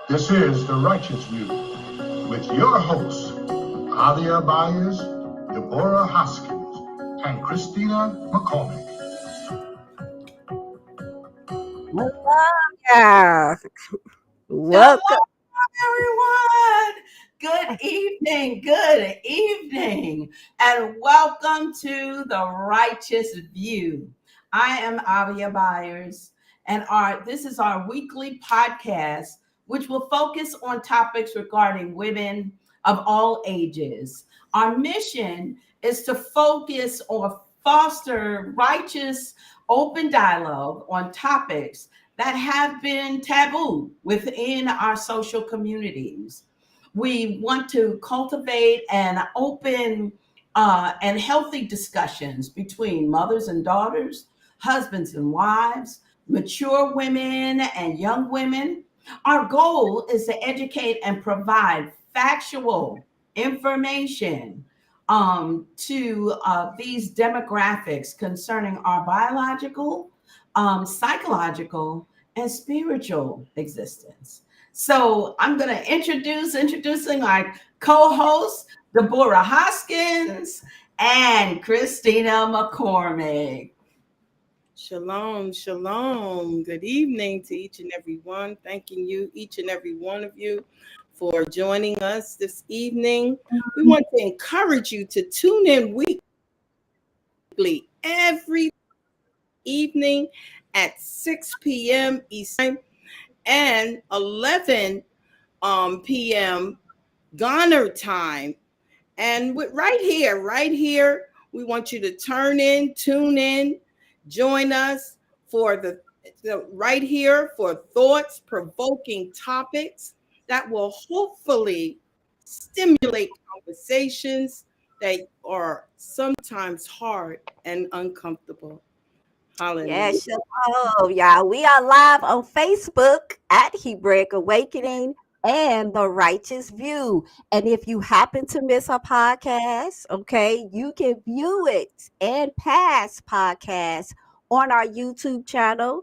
This is The Righteous View with your hosts, Adia Byers, Deborah Hoskins, and Christina McCormick. Yeah. Welcome. Hello, everyone. Good evening, and welcome to The Righteous View. I am Avia Byers, and this is our weekly podcast, which will focus on topics regarding women of all ages. Our mission is to focus or foster righteous, open dialogue on topics that have been taboo within our social communities. We want to cultivate an open and healthy discussions between mothers and daughters, husbands and wives, mature women and young women. Our goal is to educate and provide factual information to these demographics concerning our biological, psychological, and spiritual existence. So I'm going to introducing our co-hosts, Deborah Hoskins and Christina McCormick. Shalom, shalom. Good evening to each and every one. Thanking you, each and every one of you, for joining us this evening. We want to encourage you to tune in weekly every evening at 6 p.m. Eastern and 11 p.m. Ghana time. And right here, we want you to tune in, join us for the right here for thoughts-provoking topics that will hopefully stimulate conversations that are sometimes hard and uncomfortable. Hallelujah. Yes, shalom, y'all. We are live on Facebook at Hebraic Awakening and The Righteous View. And if you happen to miss our podcast, okay, you can view it and past podcasts on our YouTube channel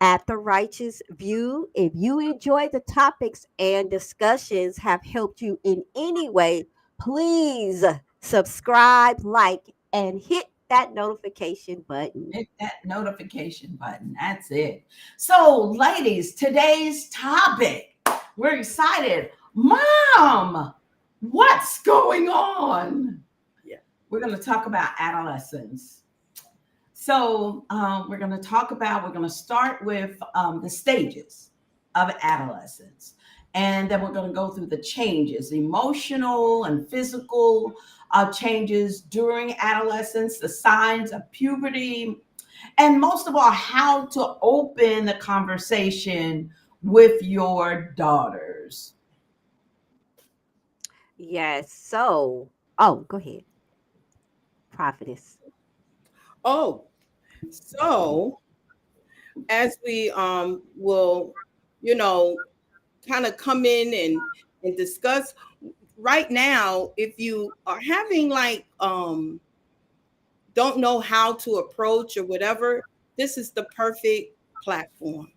at The Righteous View. If you enjoy the topics and discussions have helped you in any way, please subscribe, like, and hit that notification button. Hit that notification button. That's it. So, ladies, today's topic, we're excited. Mom, what's going on? Yeah. We're going to talk about adolescence. So, we're going to start with the stages of adolescence. And then we're going to go through the changes, emotional and physical changes during adolescence, the signs of puberty, and most of all, how to open the conversation with your daughters. Yes. So, go ahead, prophetess. Oh, so as we will, kind of come in and discuss right now, if you are having don't know how to approach or whatever, this is the perfect platform.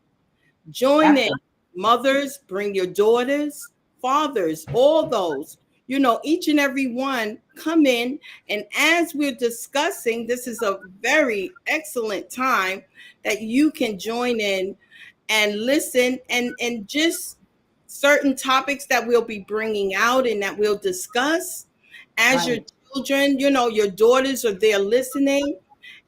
Join in. Mothers, bring your daughters, fathers, all those, each and every one come in. And as we're discussing, this is a very excellent time that you can join in and listen and just certain topics that we'll be bringing out and that we'll discuss as your children, your daughters are there listening.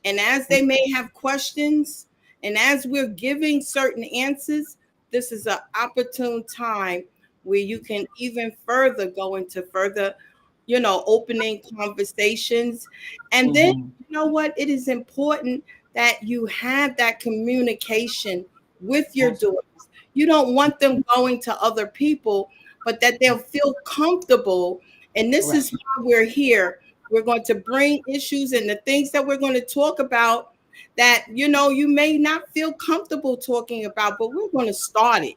And as they may have questions and as we're giving certain answers, this is an opportune time where you can even further go into further, opening conversations. And then, you know what? It is important that you have that communication with your daughters. You don't want them going to other people, but that they'll feel comfortable. And this is why we're here. We're going to bring issues and the things that we're going to talk about that, you may not feel comfortable talking about, but we're going to start it.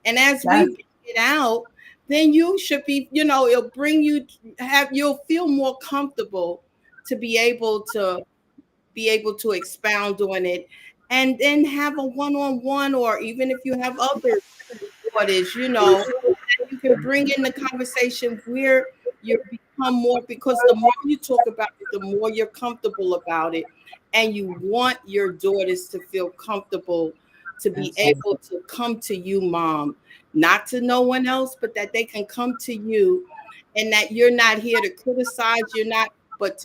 And as we get it out, then you should be, it'll bring you'll feel more comfortable to be able to expound on it and then have a one-on-one, or even if you have others daughters, you know, you can bring in the conversation where you become more, because the more you talk about it, the more you're comfortable about it. And you want your daughters to feel comfortable to be able to come to you, mom, not to no one else, but that they can come to you, and that you're not here to criticize, you're not, but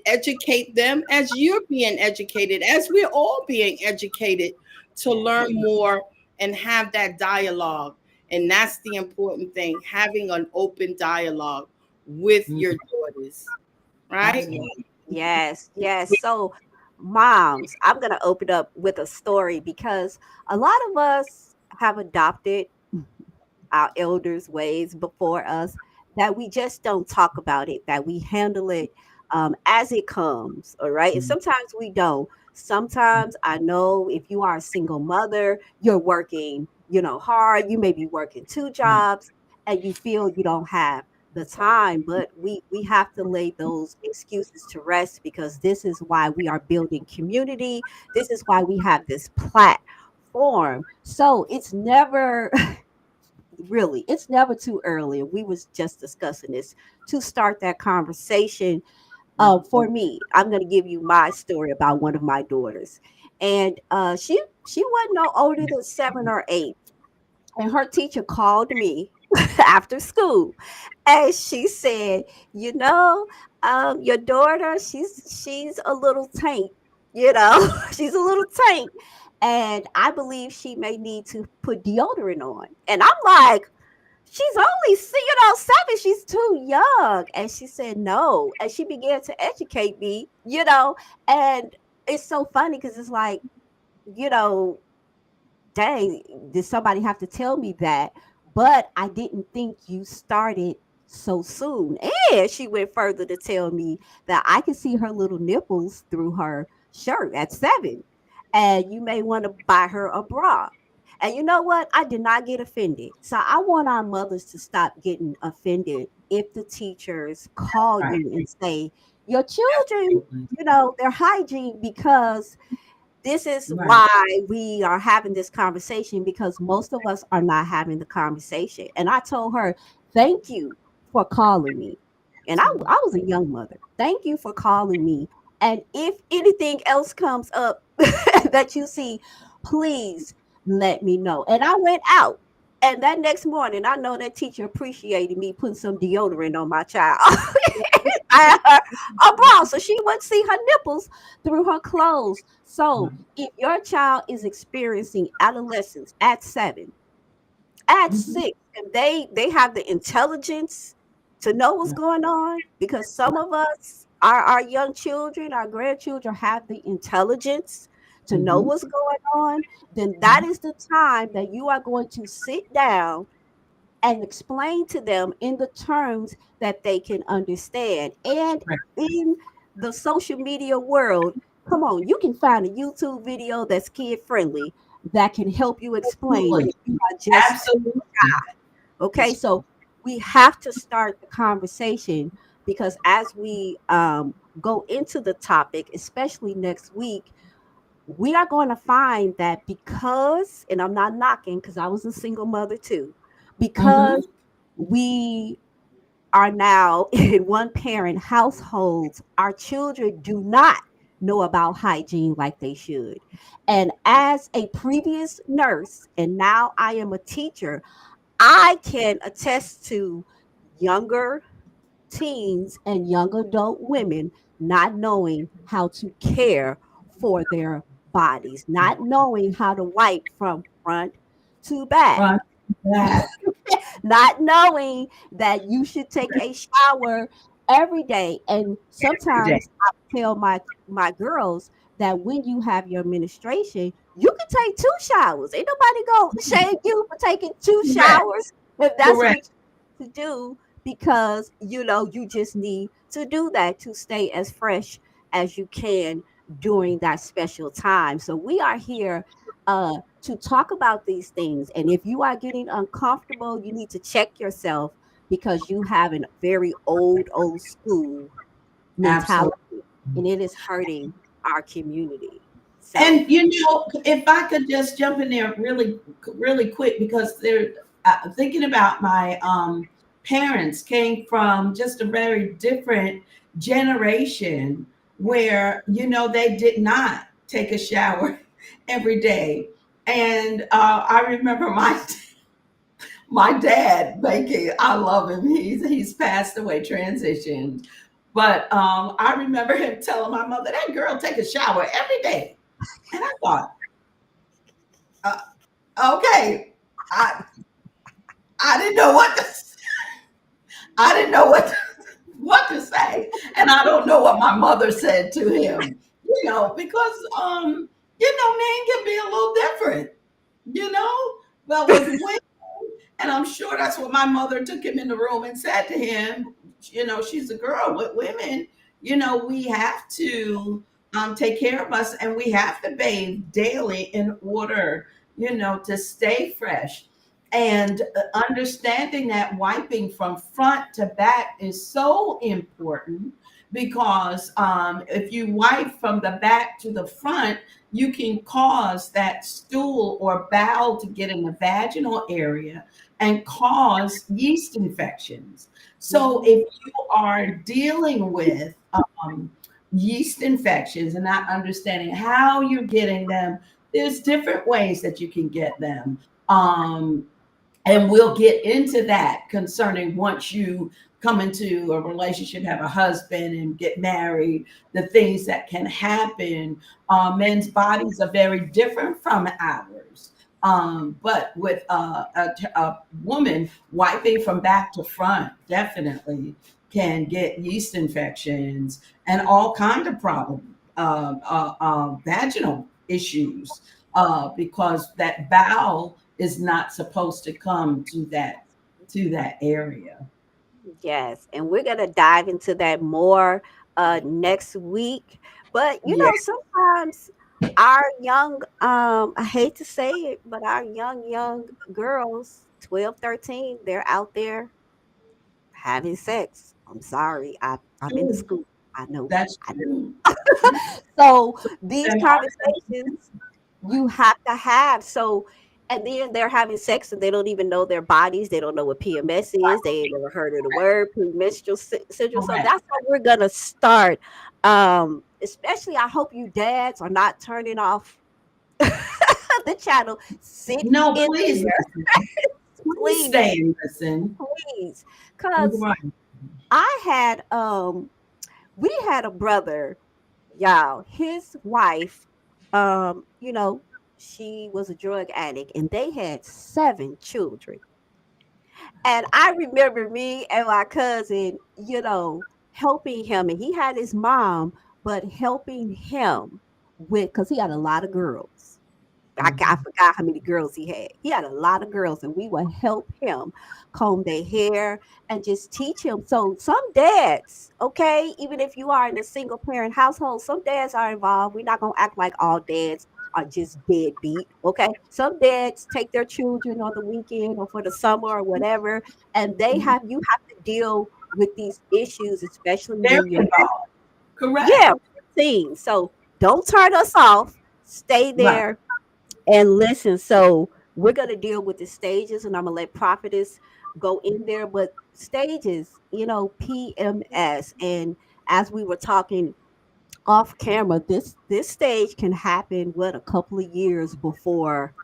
educate them as you're being educated, as we're all being educated, to learn more and have that dialogue. And that's the important thing, having an open dialogue with your daughters, right? Yes, yes. So, moms, I'm going to open up with a story because a lot of us have adopted our elders' ways before us, that we just don't talk about it, that we handle it as it comes. All right. And sometimes we don't. Sometimes I know if you are a single mother, you're working, hard, you may be working two jobs and you feel you don't have the time, but we have to lay those excuses to rest, because this is why we are building community. This is why we have this platform. So it's never really, it's never too early. We was just discussing this to start that conversation. For me, I'm going to give you my story about one of my daughters, and she wasn't no older than 7 or 8, and her teacher called me after school, and she said, your daughter, she's a little taint, she's a little taint, and I believe she may need to put deodorant on. And I'm like, she's only, 7, she's too young. And she said no, and she began to educate me, and it's so funny because it's like, you know dang, did somebody have to tell me that? But I didn't think you started so soon. And she went further to tell me that I could see her little nipples through her shirt at 7. And you may want to buy her a bra. And you know what? I did not get offended. So I want our mothers to stop getting offended if the teachers call you and say, your children, their hygiene, because this is why we are having this conversation, because most of us are not having the conversation. And I told her, thank you for calling me. And I was a young mother. Thank you for calling me. And if anything else comes up that you see, please let me know. And I went out. And that next morning, I know that teacher appreciated me putting some deodorant on my child. I had her a bra so she wouldn't see her nipples through her clothes. So if your child is experiencing adolescence at 7, at 6, and they have the intelligence to know what's going on, because some of us, our young children, our grandchildren, have the intelligence to know what's going on, then that is the time that you are going to sit down and explain to them in the terms that they can understand. And in the social media world, come on, you can find a YouTube video that's kid friendly that can help you explain if you are just Absolutely. okay. So we have to start the conversation, because as we go into the topic, especially next week, we are going to find that because, and I'm not knocking because I was a single mother too, because we are now in one parent households, our children do not know about hygiene like they should. And as a previous nurse, and now I am a teacher, I can attest to younger teens and young adult women not knowing how to care for their bodies, not knowing how to wipe from front to back, Right. Yeah. not knowing that you should take a shower every day. And sometimes I tell my girls that when you have your menstruation, you can take 2 showers. Ain't nobody gonna shame you for taking 2 showers if that's what you to do, because you just need to do that to stay as fresh as you can during that special time. So we are here to talk about these things. And if you are getting uncomfortable, you need to check yourself, because you have a very old school mentality, Absolutely. and it is hurting our community. So And if I could just jump in there really, really quick, because they're thinking about my parents came from just a very different generation where they did not take a shower every day, and I remember my dad making. I love him. He's passed away, transitioned, but I remember him telling my mother, "That girl take a shower every day." And I thought, uh, okay, I I didn't know I didn't know what to say, and I don't know what my mother said to him, because men can be a little different, but with women, and I'm sure that's what my mother took him in the room and said to him. She's a girl. With women, we have to take care of us, and we have to bathe daily in order, to stay fresh. And understanding that wiping from front to back is so important, because if you wipe from the back to the front, you can cause that stool or bowel to get in the vaginal area and cause yeast infections. So if you are dealing with yeast infections and not understanding how you're getting them, there's different ways that you can get them. And we'll get into that concerning once you come into a relationship, have a husband, and get married, the things that can happen. Men's bodies are very different from ours. But with a woman, wiping from back to front definitely can get yeast infections and all kind of problems, vaginal issues, because that bowel is not supposed to come to that area. yes, and we're gonna dive into that more next week. But Yeah. sometimes our young I hate to say it, but our young girls, 12, 13, they're out there having sex. I'm sorry. I'm in the True. school. I know. That's I true. know. So So these them conversations you have to have. So, and then they're having sex and they don't even know their bodies. They don't know what PMS is. They ain't never heard of the word premenstrual syndrome. So correct. that's how we're gonna start. Especially, I hope you dads are not turning off the channel. Sit No, in please there, listen. Please please, stay and listen. please, because Right. I had we had a brother, y'all. His wife, she was a drug addict, and they had 7 children. And I remember me and my cousin, helping him, and he had his mom, but helping him with because he had a lot of girls. I Mhm. forgot how many girls he had. He had a lot of girls, and we would help him comb their hair and just teach him. So some dads, okay, even if you are in a single parent household, some dads are involved. We're not gonna act like all dads are just deadbeat. Okay. Some dads take their children on the weekend or for the summer or whatever, and you have to deal with these issues, especially Very when you're involved. Correct. yeah, 15. So don't turn us off. Stay Right. there and listen, so we're gonna deal with the stages, and I'm gonna let prophetess go in there. But stages, PMS, and as we were talking off camera, this stage can happen a couple of years before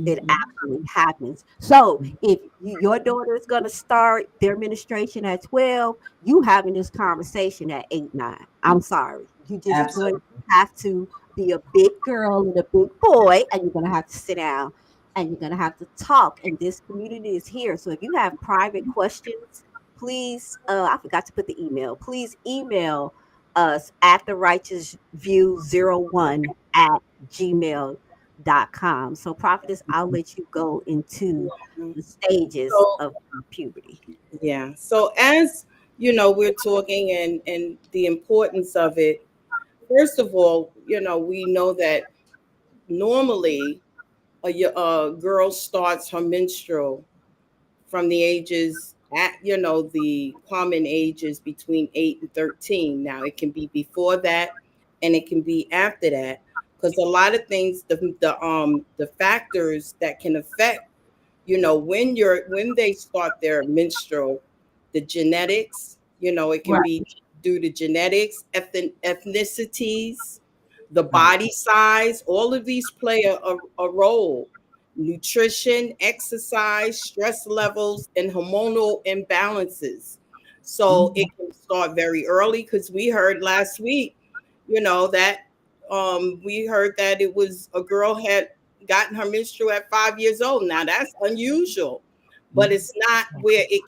it Mhm. actually happens. So if your daughter is gonna start their ministration at 12, you having this conversation at 8, 9. I'm sorry, you just going to Absolutely. have to be a big girl and a big boy, and you're gonna have to sit down and you're gonna have to talk. And this community is here. So if you have private questions, please, I forgot to put the email. Please email us at the righteous view 01 at gmail.com. So, prophetess, I'll let you go into the stages So of puberty. yeah. So as we're talking and the importance of it. First of all, we know that normally a girl starts her menstrual from the ages at the common ages between 8 and 13. Now it can be before that and it can be after that, because a lot of things, the factors that can affect, when they start their menstrual, the genetics, it can Right. be due to genetics, ethnicities, the body size. All of these play a role. Nutrition, exercise, stress levels, and hormonal imbalances. So Mhm. it can start very early, because we heard last week, that we heard that it was a girl had gotten her menstrual at 5 years old. Now that's unusual, but Mhm. it's not where it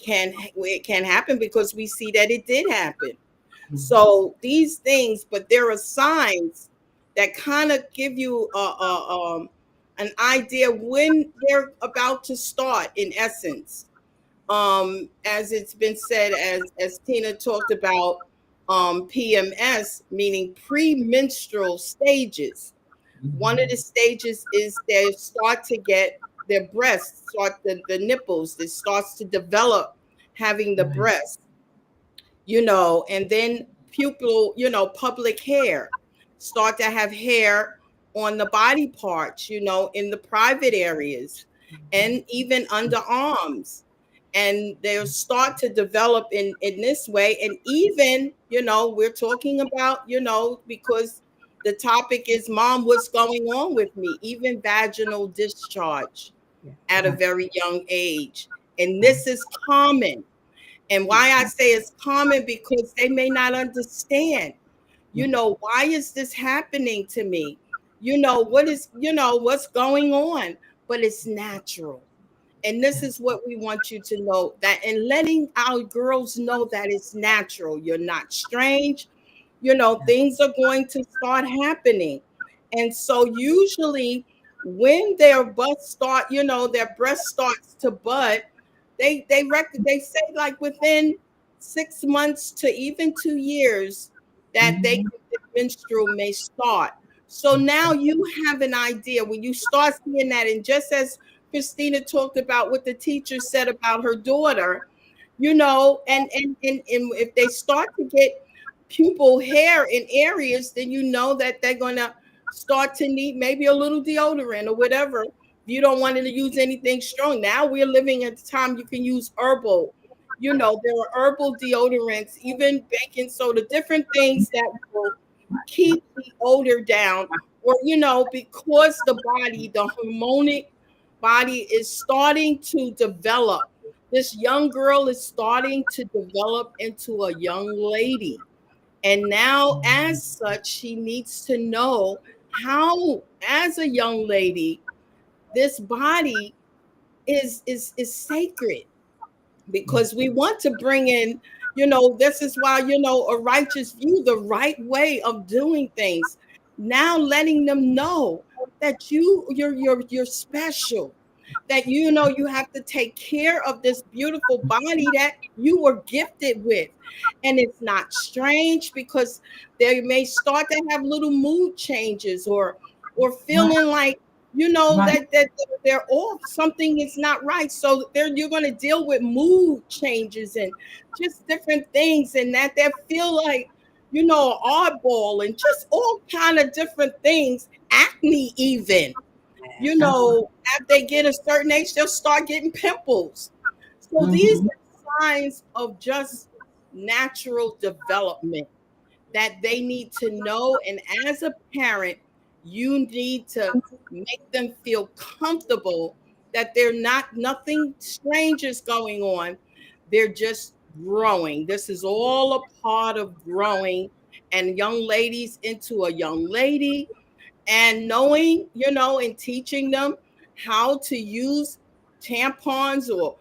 can happen, because we see that it did happen. Mhm. So these things, but there are signs that kind of give you an idea when they're about to start. In essence, as it's been said, as Tina talked about, PMS, meaning premenstrual stages. One of the stages is they start to get their breasts, the nipples, that starts to develop having the Right. breast, and then pupil, public hair, start to have hair on the body parts, in the private areas, and even underarms. And they'll start to develop in this way. And even, we're talking about, because the topic is, Mom, what's going on with me? Even vaginal discharge at a Right. very young age. And this is common. And why I say it's common, because they may not understand, why is this happening to me? What's going on? But it's natural. And this is what we want you to know, that, and letting our girls know that it's natural. You're not strange. Things are going to start happening. And so usually when their breast starts to bud, they say, like, within 6 months to even 2 years, that Mhm. the menstrual may start. So now you have an idea when you start seeing that. And just as Christina talked about what the teacher said about her daughter, and if they start to get pupil hair in areas, then you know that they're gonna start to need maybe a little deodorant or whatever. You don't want to use anything strong. Now we're living at the time you can use herbal. There are herbal deodorants, even baking soda, different things that will keep the odor down. Or, because the hormonic body is starting to develop. This young girl is starting to develop into a young lady. And now, as such, she needs to know how, as a young lady, this body is sacred, because we want to bring in, this is why, a righteous view, the right way of doing things. Now letting them know that you're special, that you have to take care of this beautiful body that you were gifted with. And it's not strange, because they may start to have little mood changes, or Right. feeling like, Right. that they're off, something is not right. So you're going to deal with mood changes and just different things, and that they feel like, oddball, and just all kind of different things, acne even. Absolutely. After they get a certain age, they'll start getting pimples. So these Mhm. are signs of just natural development that they need to know. And as a parent, you need to make them feel comfortable that they're not, nothing strange is going on. They're just growing. This is all a part of growing, and young ladies into a young lady, and knowing, and teaching them how to use tampons, or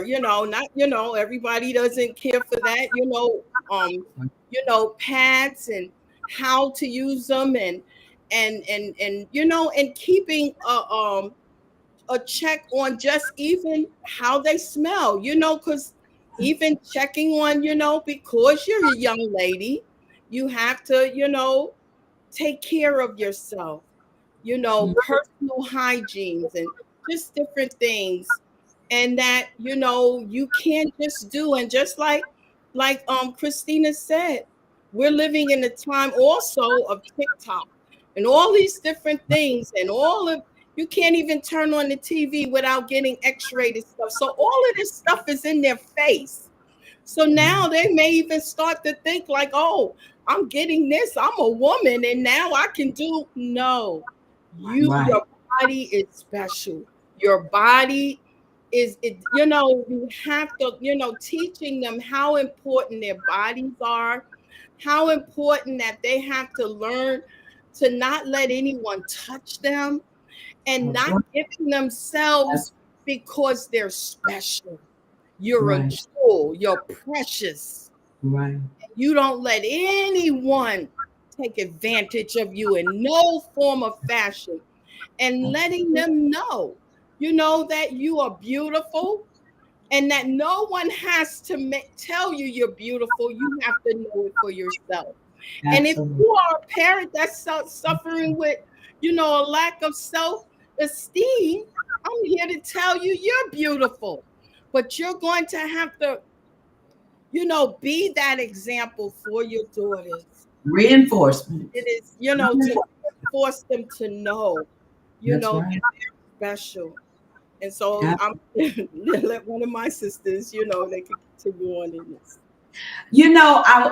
not, everybody doesn't care for that, pads, and how to use them, and keeping a check on just even how they smell, because even checking on, because you're a young lady, you have to, take care of yourself, personal hygienes, and just different things. And that, you can't just do. And just like Christina said, we're living in a time also of TikTok. and all these different things, and all of you can't even turn on the TV without getting X-rated stuff. So all of this stuff is in their face. So now they may even start to think like, oh, I'm getting this. I'm a woman, and now I can do. No, your body is special. Your body is it. You have to. Teaching them how important their bodies are, how important that they have to learn to not let anyone touch them, and not giving themselves because they're special. You're a jewel. You're precious. Right. You don't let anyone take advantage of you in no form of fashion. And letting them know, that you are beautiful, and that no one has to tell you you're beautiful. You have to know it for yourself. Absolutely. And if you are a parent that's suffering with, a lack of self-esteem, I'm here to tell you you're beautiful. But you're going to have to, be that example for your daughters. Reinforcement. It is, to force them to know, that they're special. And so I'm let one of my sisters, they can continue on in this.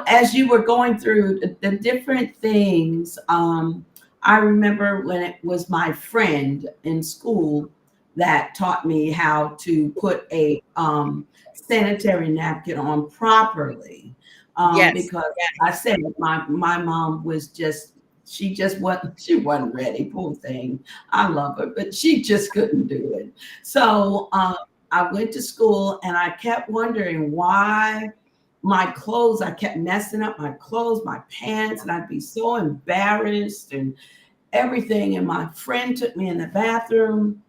As you were going through the different things, I remember when it was my friend in school that taught me how to put a sanitary napkin on properly. Because I said my mom was she wasn't ready, poor thing. I love her, but she just couldn't do it. So I went to school and I kept wondering why I kept messing up my clothes, my pants, and I'd be so embarrassed and everything. And my friend took me in the bathroom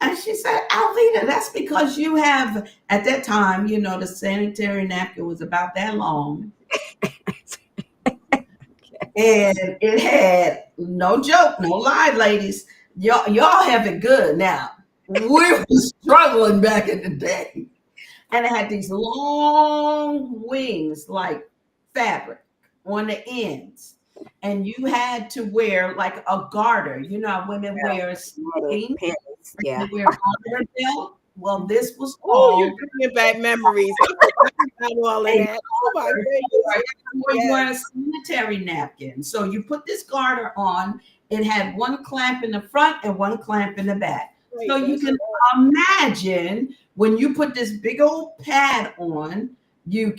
and she said, Alvita, that's because you have, at that time, the sanitary napkin was about that long. And it had, no joke, no lie, ladies. Y'all have it good now. We were struggling back in the day. And it had these long wings like fabric on the ends. And you had to wear like a garter. Women wear skin. Yeah. They wear garter belt. Well, this was all. You're bringing back memories. All of that. Oh my goodness. You wear a sanitary napkin. So you put this garter on. It had one clamp in the front and one clamp in the back. Right, so you can imagine when you put this big old pad on, you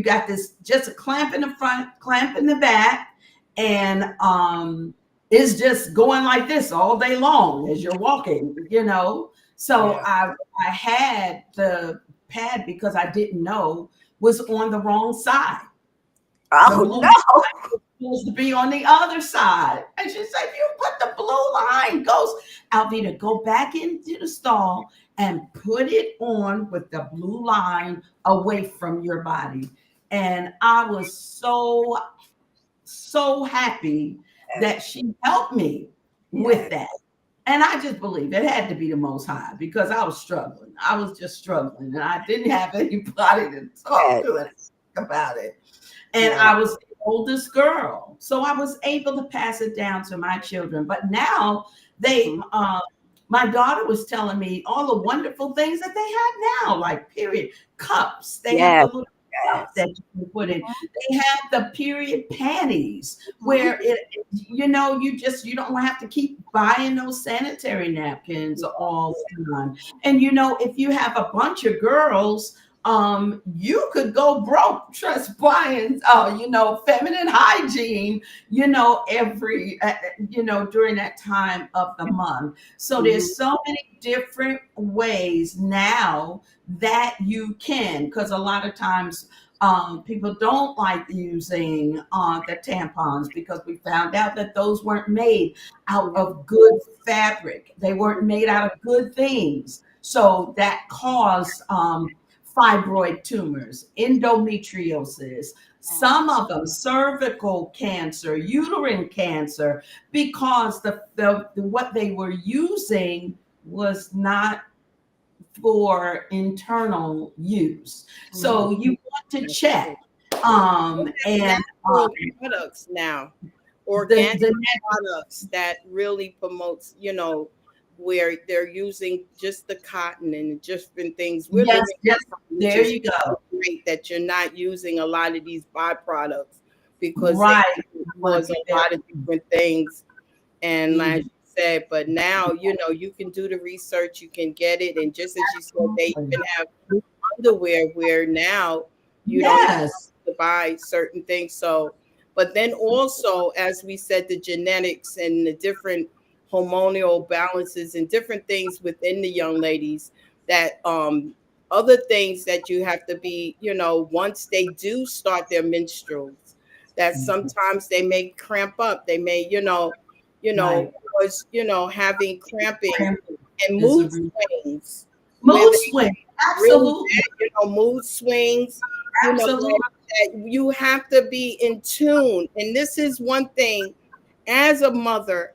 got this just a clamp in the front, clamp in the back, and it's just going like this all day long as you're walking, So I had the pad because I didn't know was on the wrong side. Oh no. Supposed to be on the other side. And she said, you put the blue line, Alvita, go back into the stall and put it on with the blue line away from your body. And I was so happy that she helped me with that. And I just believe it had to be the Most High because I was struggling. I was just struggling and I didn't have anybody to talk to and about it. And I was the oldest girl. So I was able to pass it down to my children. But now my daughter was telling me all the wonderful things that they have now, like period cups. They have the little cups that you can put in. They have the period panties where you don't have to keep buying those sanitary napkins all the time. And if you have a bunch of girls, you could go broke just buying, feminine hygiene, every, during that time of the month. So there's so many different ways now that you can, because a lot of times people don't like using the tampons because we found out that those weren't made out of good fabric. They weren't made out of good things. So that caused fibroid tumors, endometriosis, some of them cervical cancer, uterine cancer, because the what they were using was not for internal use. So you want to check. And products now. organic products that really promotes, where they're using just the cotton and different things. We're yes, living yes. which There is you go. great that you're not using a lot of these byproducts because Right. they cause a lot of different things. And like you said, but now, you can do the research, you can get it. And just as you said, they even have underwear where now you don't have Yes. to buy certain things. So, but then also, as we said, the genetics and the different hormonal balances and different things within the young ladies that other things that you have to be, once they do start their menstruals, that sometimes they may cramp up, they may, Right. was, having cramping and Is a mood reason. swings where Mood they swing. really Absolutely. bad, mood swings, Absolutely. that you have to be in tune. And this is one thing as a mother,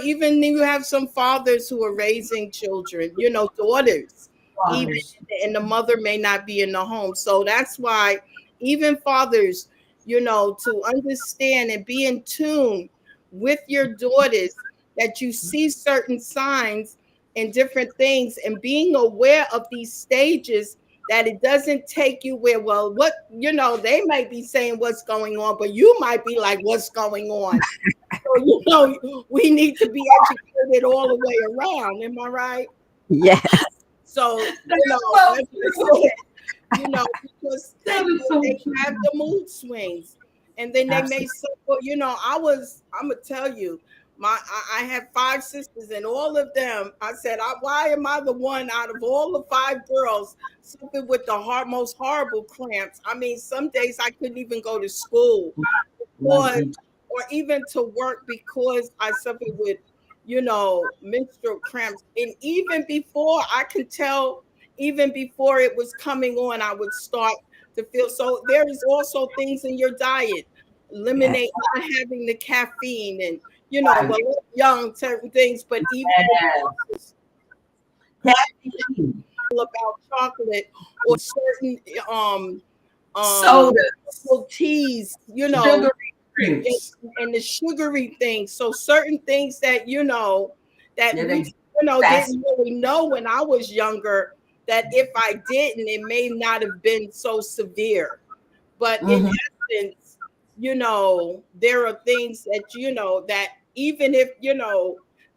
even you have some fathers who are raising children, daughters, even, Fathers. and the mother may not be in the home. So that's why even fathers, to understand and be in tune with your daughters, that you see certain signs and different things, and being aware of these stages, that it doesn't take you where, well, what, they might be saying what's going on, but you might be like, what's going on? So, we need to be educated all the way around. Am I right? Yes. So, So like I true. said, because That is so they true. have the mood swings. And then they may Absolutely. say, well, I'm gonna tell you, I have 5 sisters, and all of them, I said, why am I the one out of all the 5 girls suffering with the most horrible cramps? I mean, some days I couldn't even go to school Right. or even to work because I suffered with, menstrual cramps. And even before I could tell, even before it was coming on, I would start to feel. So there is also things in your diet, Yes. eliminate not having the caffeine and, Right. well, young certain things, but even Yes. Caffeine. about chocolate or certain um Soda. teas, Sugary and, drinks. and the sugary things. So certain things that that Yeah, we they fast. didn't really know when I was younger, that if I didn't, it may not have been so severe. But in Mhm. essence, there are things that that even if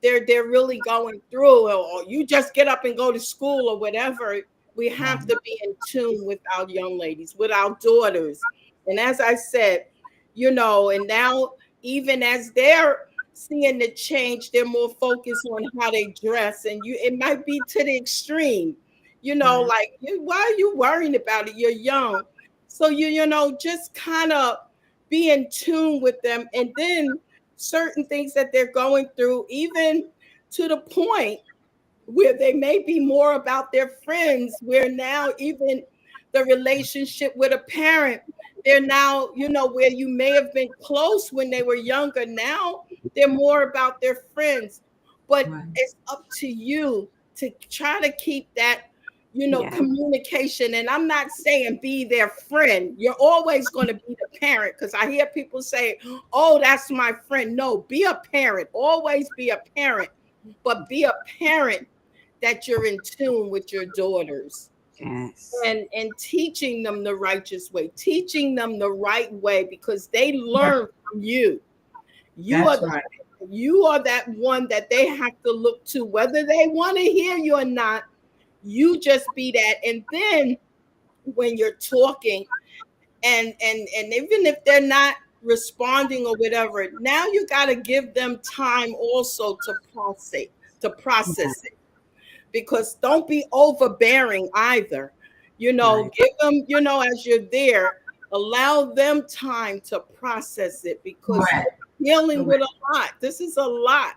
they're really going through, or you just get up and go to school or whatever, we have to be in tune with our young ladies, with our daughters. And as I said, and now even as they're seeing the change, they're more focused on how they dress. And it might be to the extreme, Right. like, why are you worrying about it? You're young. So just kind of be in tune with them. And then certain things that they're going through, even to the point where they may be more about their friends, where now even the relationship with a parent, they're now, where you may have been close when they were younger, now they're more about their friends. But Right. it's up to you to try to keep that, Yeah. communication. And I'm not saying be their friend. You're always going to be the parent, because I hear people say, oh, that's my friend. No, be a parent. Always be a parent, but be a parent that you're in tune with your daughters, Yes. and teaching them the righteous way, teaching them the right way, because they learn from you. You are That's right. you are that one that they have to look to, whether they want to hear you or not. You just be that. And then when you're talking, and even if they're not responding or whatever, now you got to give them time also to process it, because don't be overbearing either. Right. Give them, as you're there, allow them time to process it, because Correct. they're dealing with Correct. a lot. This is a lot.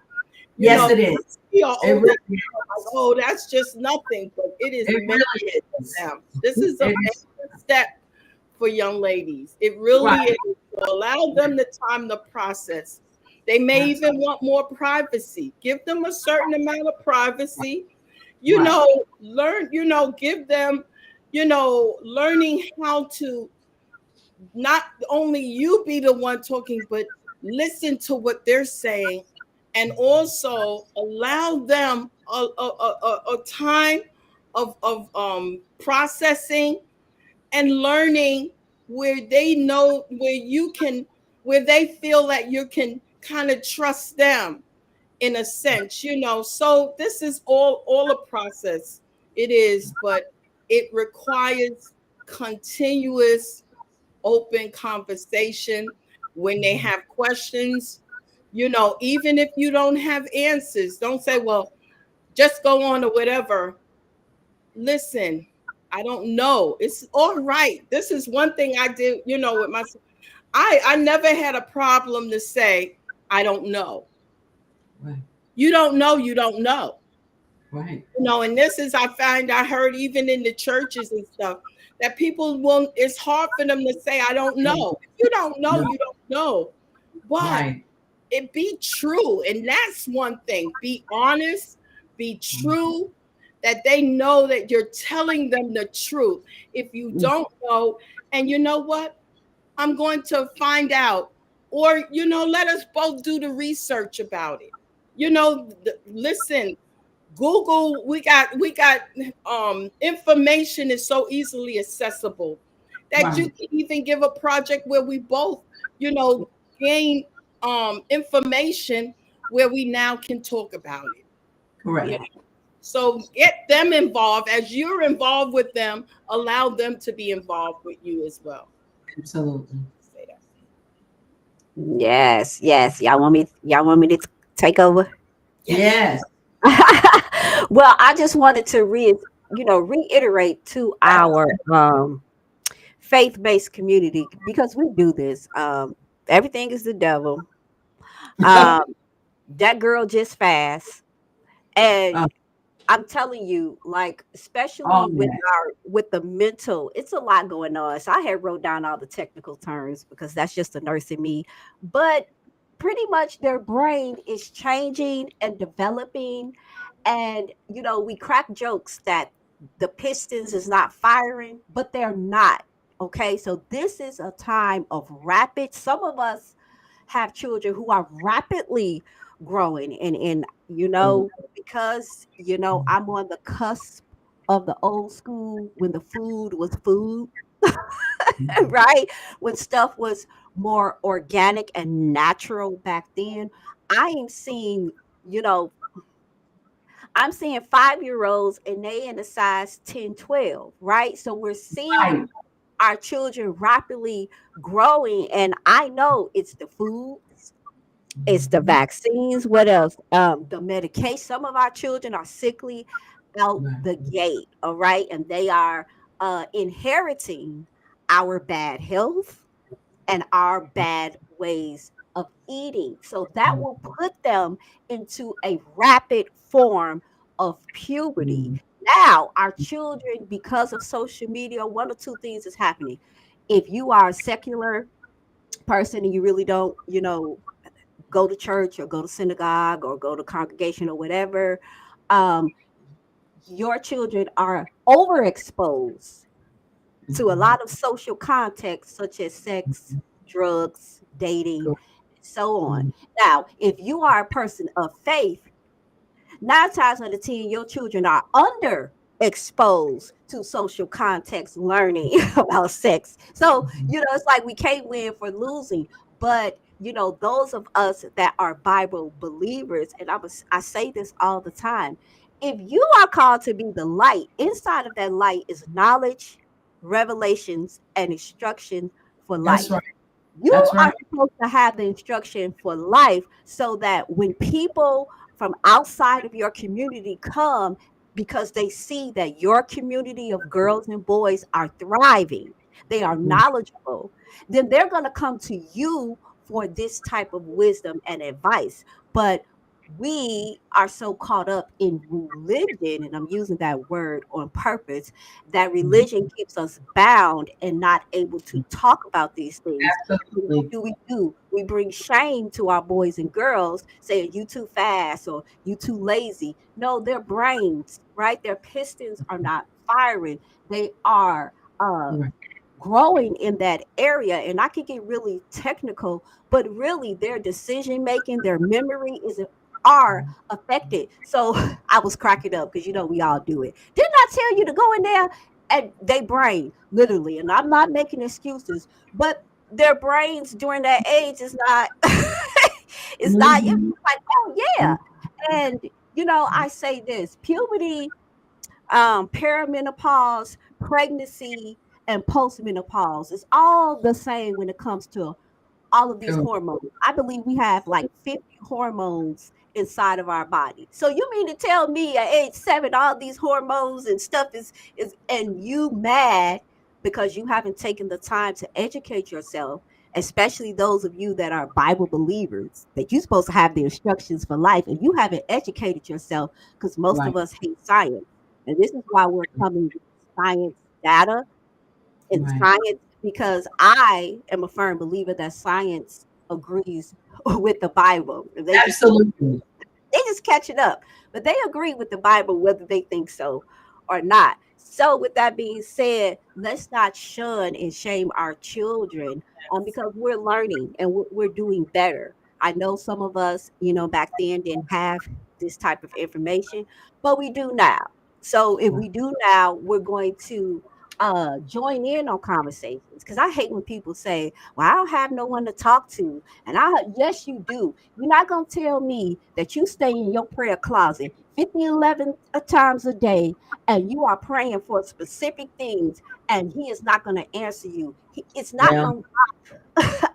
You Yes, know, it is. we are It older, really like, is. oh, that's just nothing, but it is It major really for is. them. This is a It is. major step for young ladies. It really Right. is. So allow them the time to process. They may Absolutely. even want more privacy. Give them a certain amount of privacy. Right. Learn, give them, learning how to not only you be the one talking, but listen to what they're saying, and also allow them a time of processing and learning, where they know, where they feel that you can kind of trust them in a sense, so this is all a process. It is, but it requires continuous open conversation. When they have questions, even if you don't have answers, don't say, well, just go on or whatever. Listen, I don't know. It's all right. This is one thing I did, with my, I never had a problem to say, I don't know. Right. You don't know, you don't know. Right. And this is, I heard even in the churches and stuff, that people won't, it's hard for them to say, I don't know. If you don't know, you don't know. But Right. it be true. And that's one thing. Be honest, be true, that they know that you're telling them the truth. If you don't know, and you know what? I'm going to find out. Or, let us both do the research about it. Listen, Google, we got information is so easily accessible that you Right. can even give a project where we both, gain information, where we now can talk about it. Correct. So get them involved as you're involved with them, allow them to be involved with you as well. Absolutely. Say that. Yes, yes. Y'all want me to take over? Yes. Yes. Well, I just wanted to reiterate to our faith-based community, because we do this. Everything is the devil. Um, that girl just fast, and Oh, I'm telling you, like, especially oh with yeah. the mental, it's a lot going on. So I had wrote down all the technical terms because that's just the nurse in me. But pretty much their brain is changing and developing. And we crack jokes that the Pistons is not firing, but they're not. Okay. So this is a time of rapid, some of us have children who are rapidly growing, and because I'm on the cusp of the old school when the food was food, right? When stuff was more organic and natural back then. I am seeing, you know, I'm seeing 5-year olds and they in the size 10, 12, right? So we're Right. seeing our children rapidly growing. And I know it's the food, it's the vaccines. What else? The medication. Some of our children are sickly out Right. the gate. All right. And they are inheriting our bad health and our bad ways of eating. So that will put them into a rapid form of puberty. Now, our children, because of social media, one or two things is happening. If you are a secular person and you really don't, go to church or go to synagogue or go to congregation or whatever, um, your children are overexposed to a lot of social contexts such as sex, drugs, dating, so on. Now, if you are a person of faith, 9 times out of 10, your children are underexposed to social context learning about sex. So, it's like we can't win for losing. But, those of us that are Bible believers, and I say this all the time, if you are called to be the light, inside of that light is knowledge, revelations, and instruction for That's life. right. You That's are right. supposed to have the instruction for life so that when people from outside of your community come, because they see that your community of girls and boys are thriving, they are knowledgeable, then they're going to come to you for this type of wisdom and advice. But we are so caught up in religion, and I'm using that word on purpose, that religion keeps us bound and not able to talk about these things. So what Absolutely. do we do? We bring shame to our boys and girls, saying you too fast or you too lazy. No, their brains, right? Their pistons are not firing. They are uh Right. growing in that area, and I could get really technical, but really their decision making, their memory is are affected. So I was cracking up because we all do it. Didn't I tell you to go in there? And they brain literally, and I'm not making excuses, but their brains during that age is not it's not it's Mhm. like, oh yeah. And I say this: puberty, perimenopause, pregnancy, and postmenopause is all the same when it comes to all of these True. hormones. I believe we have like 50 hormones inside of our body. So you mean to tell me at age 7, all these hormones and stuff is and you mad because you haven't taken the time to educate yourself, especially those of you that are Bible believers, that you're supposed to have the instructions for life, and you haven't educated yourself because most Right. of us hate science. And this is why we're coming with science data in Right. science, because I am a firm believer that science agrees with the Bible. Absolutely. They just catching up, but they agree with the Bible whether they think so or not. So, with that being said, let's not shun and shame our children, because we're learning and we're doing better. I know some of us, back then didn't have this type of information, but we do now. So, if we do now, we're going to join in on conversations, because I hate when people say, well, I don't have no one to talk to. And yes, you do. You're not going to tell me that you stay in your prayer closet 50, 11 times a day, and you are praying for specific things, and he is not going to answer you. It's not Well, going to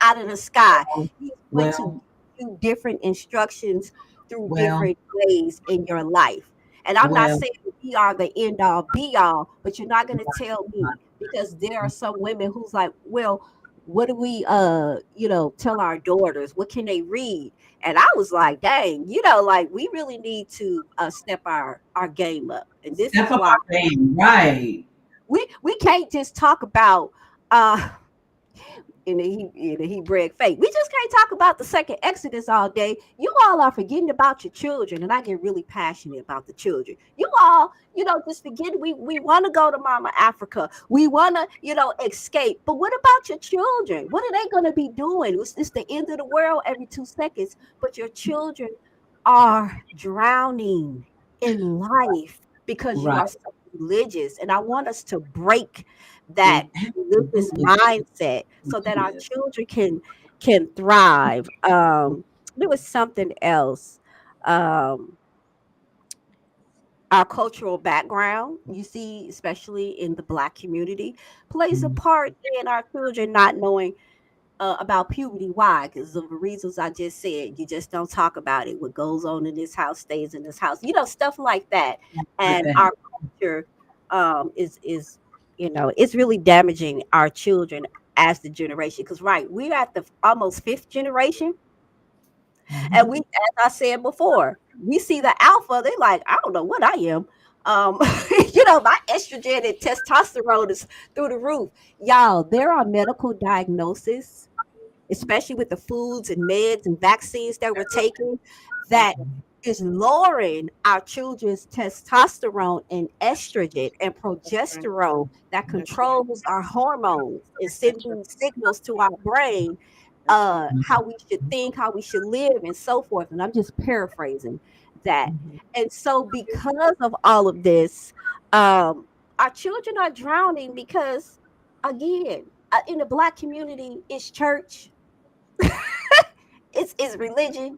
out of the sky. He's going to well, give you different instructions through well, different ways in your life. And I'm not well. saying we are the end all be all, but you're not going to tell me, because there are some women who's like, well, what do we tell our daughters? What can they read? And I was like, dang, like we really need to step our game up. And this Step is up why our game. Right. we can't just talk about uh in the Hebraic faith. We just can't talk about the second Exodus all day. You all are forgetting about your children, and I get really passionate about the children. You all, just forget we want to go to Mama Africa. We want to, escape. But what about your children? What are they going to be doing? It's the end of the world every 2 seconds, but your children are drowning in life because you Right. are so religious. And I want us to break that We religious absolutely mindset so that our did. children can thrive. There was something else. Um, our cultural background, you see, especially in the Black community, plays a Mhm. part in our children not knowing about puberty. Why? Because of the reasons I just said. You just don't talk about it. What goes on in this house stays in this house. Stuff like that. Like And that. our culture is it's really damaging our children as the generation. Because we're at the almost fifth generation, and Mhm. we, as I said before, we see the alpha. They like, I don't know what I am. Um, my estrogen and testosterone is through the roof. Y'all, there are medical diagnoses, especially with the foods and meds and vaccines that we're taking, that is lowering our children's testosterone and estrogen and That's right. progesterone that That's right. controls our hormones and That's right. sending signals to our brain, That's right. how we should think, how we should live, and so forth. And I'm just paraphrasing that. Mhm. And so, because of all of this, our children are drowning because, again, in the Black community, it's church, it's religion,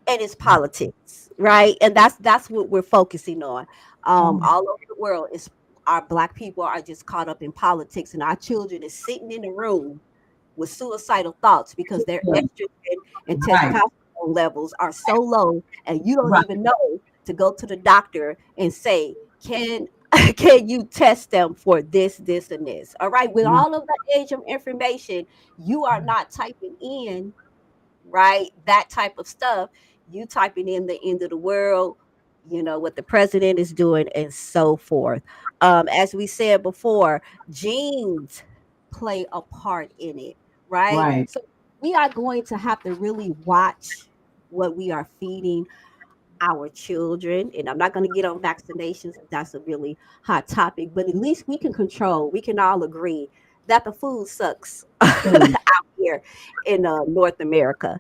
and it's politics, right? And that's what we're focusing on. Oh, All over the world, is our Black people are just caught up in politics, and our children is sitting in the room with suicidal thoughts because their yeah. estrogen and Right. testosterone levels are so low, and you don't Right. even know to go to the doctor and say, can can you test them for this, and this? All right, with Right. all of the age of information, you are not typing in, right? That type of stuff. You typing in the end of the world, what the president is doing, and so forth. As we said before, genes play a part in it, right? Right. So we are going to have to really watch what we are feeding our children. And I'm not going to get on vaccinations. That's a really hot topic, but at least we can control, we can all agree. that the food sucks out here in North America,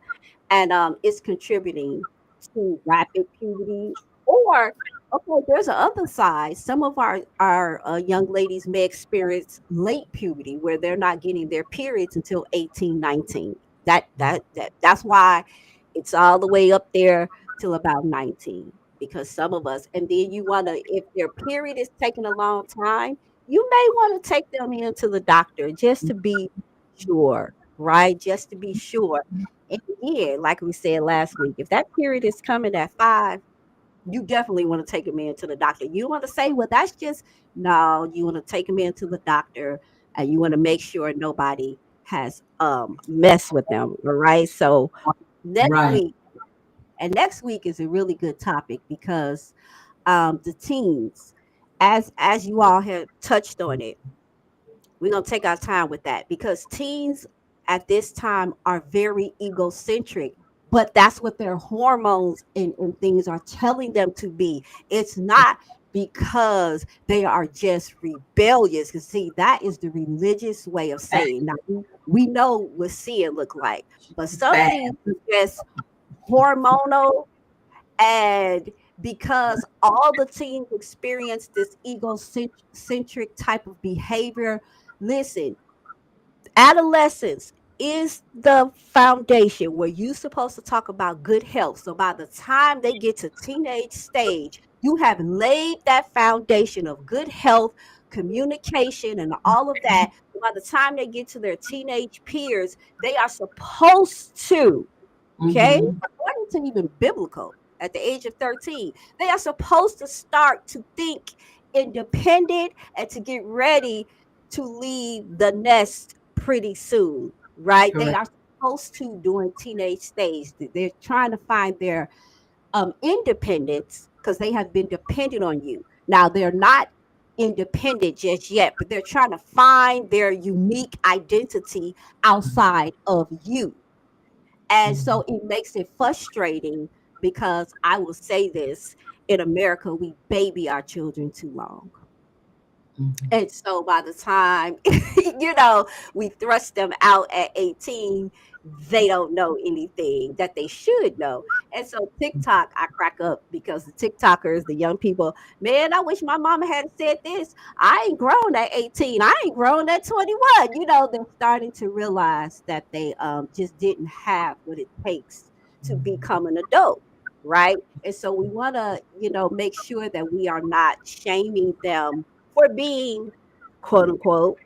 and it's contributing to rapid puberty. Or okay, there's a other side. Some of our young ladies may experience late puberty where they're not getting their periods until 18, 19. That's why it's all the way up there till about 19, because some of us, and then you want to, if their period is taking a long time, you may want to take them into the doctor just to be sure, right? Just to be sure. And yeah, like we said last week, if that period is coming at 5, you definitely want to take them in to the doctor. You want to say, well, that's just no, you want to take them into the doctor and you want to make sure nobody has messed with them. All right. So next Right. week, and next week is a really good topic because the teens, as you all have touched on it, we're going to take our time with that because teens at this time are very egocentric, but that's what their hormones and things are telling them to be. It's not because they are just rebellious. Because, see, that is the religious way of saying. Now, we know what sin look like, but some Bad. things are just hormonal, and because all the teens experience this egocentric type of behavior, listen, adolescence is the foundation where you're supposed to talk about good health. So by the time they get to teenage stage, you have laid that foundation of good health, communication, and all of that. By the time they get to their teenage peers, they are supposed to, okay, Mm-hmm. according to even biblical, at the age of 13, they are supposed to start to think independent and to get ready to leave the nest pretty soon, right? They Correct. are supposed to during teenage stage. They're trying to find their independence because they have been dependent on you. Now they're not independent just yet, but they're trying to find their unique identity outside of you. And so it makes it frustrating because I will say this, in America, we baby our children too long. Mm-hmm. And so by the time, you know, we thrust them out at 18, they don't know anything that they should know. And so TikTok, I crack up because the TikTokers, the young people, man, I wish my mama had said this. I ain't grown at 18. I ain't grown at 21. You know, they're starting to realize that they just didn't have what it takes to become an adult. Right. And so we want to, you know, make sure that we are not shaming them for being quote unquote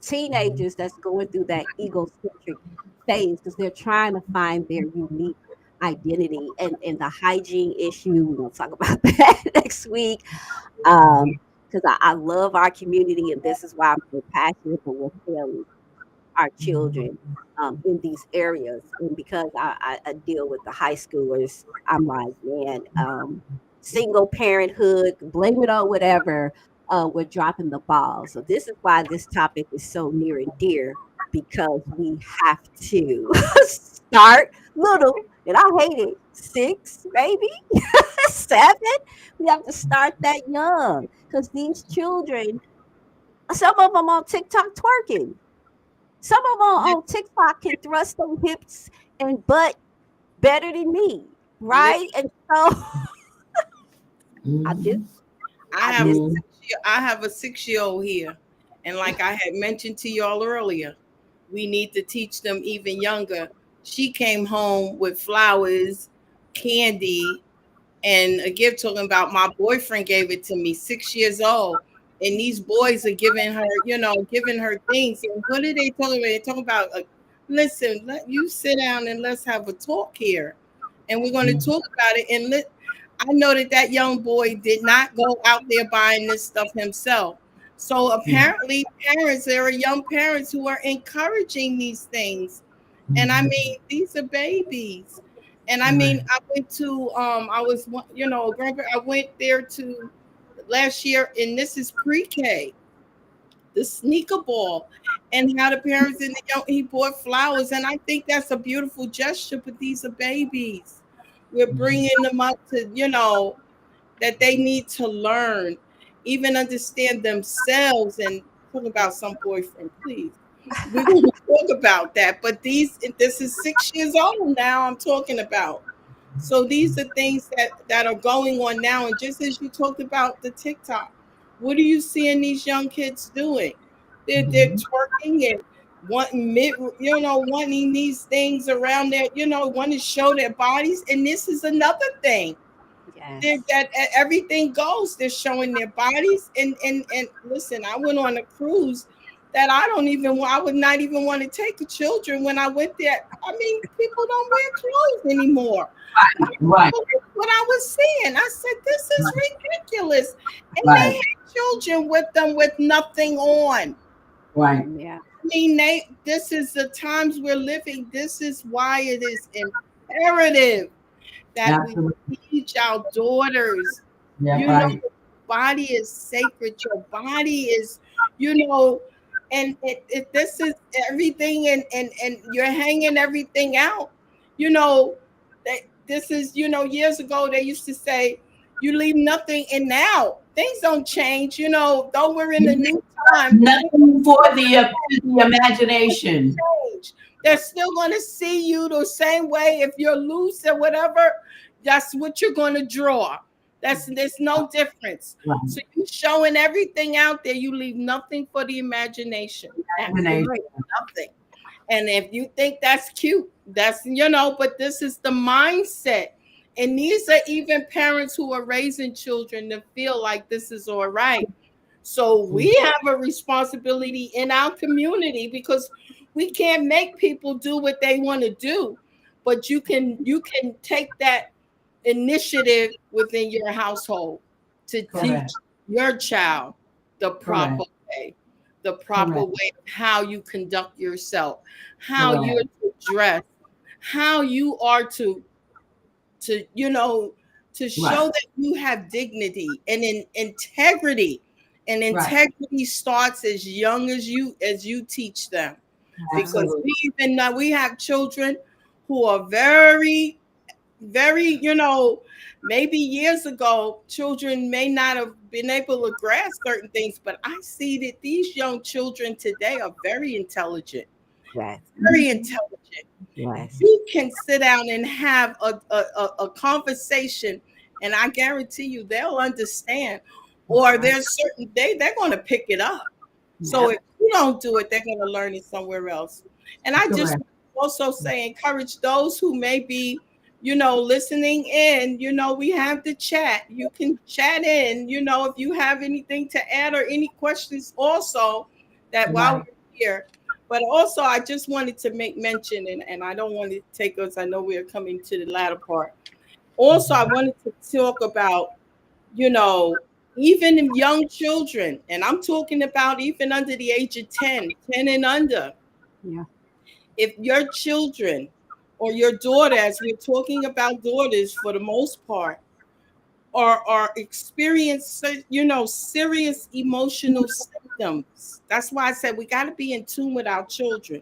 teenagers that's going through that egocentric phase because they're trying to find their unique identity, and the hygiene issue. We're gonna talk about that next week. Because I love our community, and this is why I'm so passionate for we're failing our children in these areas. And because I deal with the high schoolers, I'm like, man, single parenthood, blame it on whatever, we're dropping the ball. So this is why this topic is so near and dear, because we have to start little. And I hate it. 6, maybe 7. We have to start that young because these children, some of them on TikTok twerking, some of them on TikTok can thrust their hips and butt better than me, right? And so I just, I I have a just, Mm-hmm. I have a 6-year-old here, and like I had mentioned to y'all earlier, we need to teach them even younger. She came home with flowers, candy, and a gift talking about my boyfriend gave it to me, 6 years old. And these boys are giving her, giving her things. And what are they talking about? They talking about, listen, let you sit down and let's have a talk here. And we're going to talk about it. And I know that that young boy did not go out there buying this stuff himself. So apparently, parents, there are young parents who are encouraging these things. And I mean, these are babies. And I mean, Right. I went to, I went there to last year, and this is pre-K, the sneaker ball, and how the parents and the young, he bought flowers. And I think that's a beautiful gesture, but these are babies. We're bringing them up to, that they need to learn, even understand themselves. And talk about some boyfriend, please. We're going to talk about that. But this is 6 years old now. I'm talking about. So these are things that are going on now. And just as you talked about the TikTok, what are you seeing these young kids doing? They're twerking and wanting these things around their, want to show their bodies. And this is another thing. Yes. That everything goes. They're showing their bodies. And listen, I went on a cruise that I would not even want to take the children when I went there. I mean, people don't wear clothes anymore. Right. What I was saying, I said, this is ridiculous. And Right. they have children with them with nothing on. Right. Yeah. I mean, this is the times we're living. This is why it is imperative that Absolutely. we teach our daughters. Yeah, Your body is sacred. Your body is, and this is everything, and you're hanging everything out. This is, years ago they used to say, you leave nothing, and now things don't change. Though we're in the new time, nothing for the imagination. change. They're still going to see you the same way. If you're loose or whatever, that's what you're going to draw. There's no difference. Right. So you showing everything out there. You leave nothing for the imagination. Absolutely nothing. And if you think that's cute, that's, but this is the mindset. And these are even parents who are raising children to feel like this is all right. So we have a responsibility in our community, because we can't make people do what they want to do, but you can take that initiative within your household to teach your child the proper way, of how you conduct yourself, how you're to dress, how you are to show that you have dignity and integrity. And integrity starts as young as you teach them. Absolutely. Because we have children who are very, very, maybe years ago, children may not have been able to grasp certain things, but I see that these young children today are very intelligent. Yes. Very intelligent. Yes. You can sit down and have a conversation, and I guarantee you they'll understand. Or there's certain they're going to pick it up. So if you don't do it, they're going to learn it somewhere else. And I just also say, encourage those who may be, listening in. We have the chat. You can chat in. If you have anything to add or any questions also, that while we're here. But also, I just wanted to make mention, and I don't want to take us, I know we're coming to the latter part. Also, I wanted to talk about, even young children, and I'm talking about even under the age of 10 and under. Yeah. If your children or your daughter, as we're talking about daughters for the most part, are experience, serious emotional symptoms. That's why I said we got to be in tune with our children.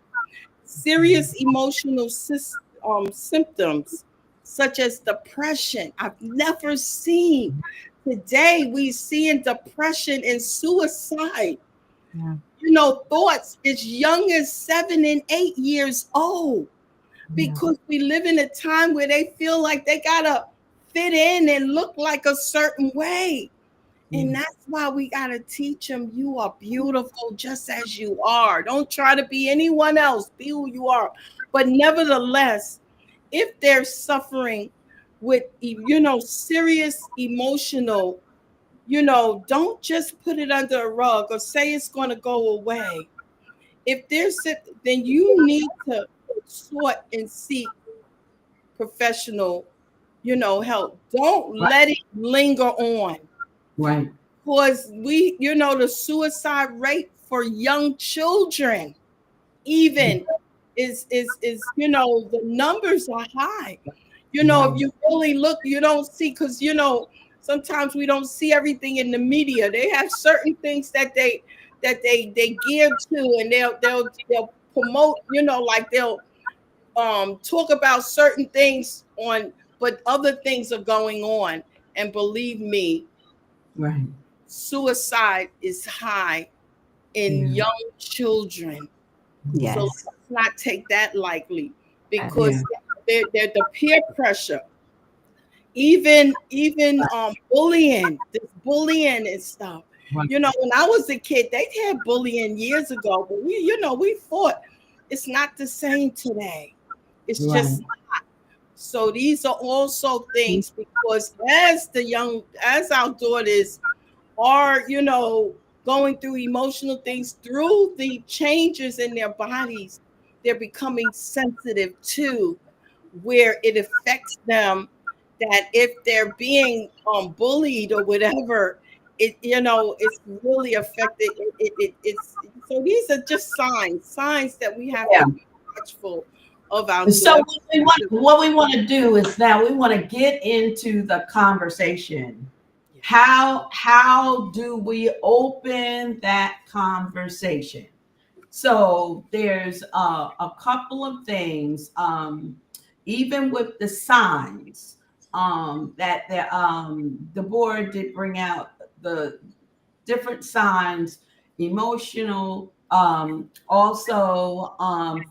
Serious emotional symptoms, such as depression. I've never seen. Today we seeing depression and suicide. Yeah. Thoughts as young as 7 and 8 years old, because we live in a time where they feel like they gotta fit in and look like a certain way. And that's why we got to teach them you are beautiful just as you are. Don't try to be anyone else. Be who you are. But nevertheless, if they're suffering with, serious emotional, don't just put it under a rug or say it's going to go away. If there's, then you need to sort and seek professional, help. Don't let it linger on. Right. Because the suicide rate for young children even is the numbers are high. If you really look, you don't see, because sometimes we don't see everything in the media. They have certain things that they gear to, and they'll promote, like they'll talk about certain things but other things are going on. And believe me, suicide is high in young children. So Yes. let's not take that lightly, Yeah. because they're the peer pressure, even bullying, this bullying and stuff. Right. You know, when I was a kid, they had bullying years ago, but we fought. It's not the same today. It's Right. just not. So these are also things, because as our daughters are, going through emotional things through the changes in their bodies, they're becoming sensitive to where it affects them, that if they're being bullied or whatever, it's really affected. It's so these are just signs that we have Yeah. to be watchful of our So daughters. what we want to do is now we want to get into the conversation. How do we open that conversation? So there's a couple of things, even with the signs, that the board did bring out the different signs, emotional, also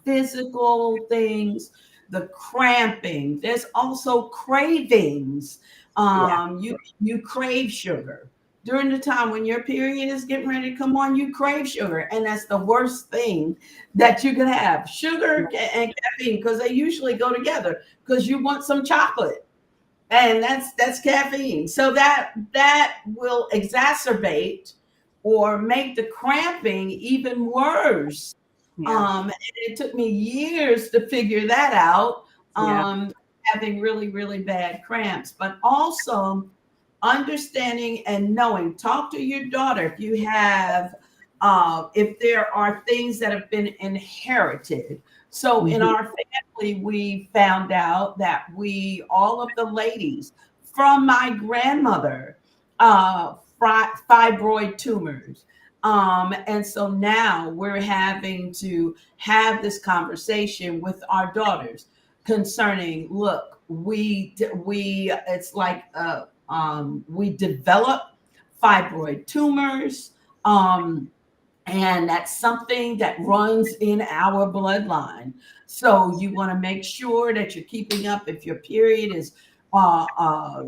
physical things, the cramping. There's also cravings. Yeah. You crave sugar. During the time when your period is getting ready to come on, you crave sugar. And that's the worst thing that you can have. Sugar and caffeine, because they usually go together, because you want some chocolate, and that's caffeine. So that will exacerbate or make the cramping even worse. Yeah. And it took me years to figure that out. Yeah. Having really really bad cramps, but also understanding and knowing. Talk to your daughter if you have, if there are things that have been inherited. So in Mhm. our family, we found out that all of the ladies from my grandmother, fibroid tumors. And so now we're having to have this conversation with our daughters concerning, look, it's like, we develop fibroid tumors. Um, and that's something that runs in our bloodline. So you want to make sure that you're keeping up. If your period is, uh, uh,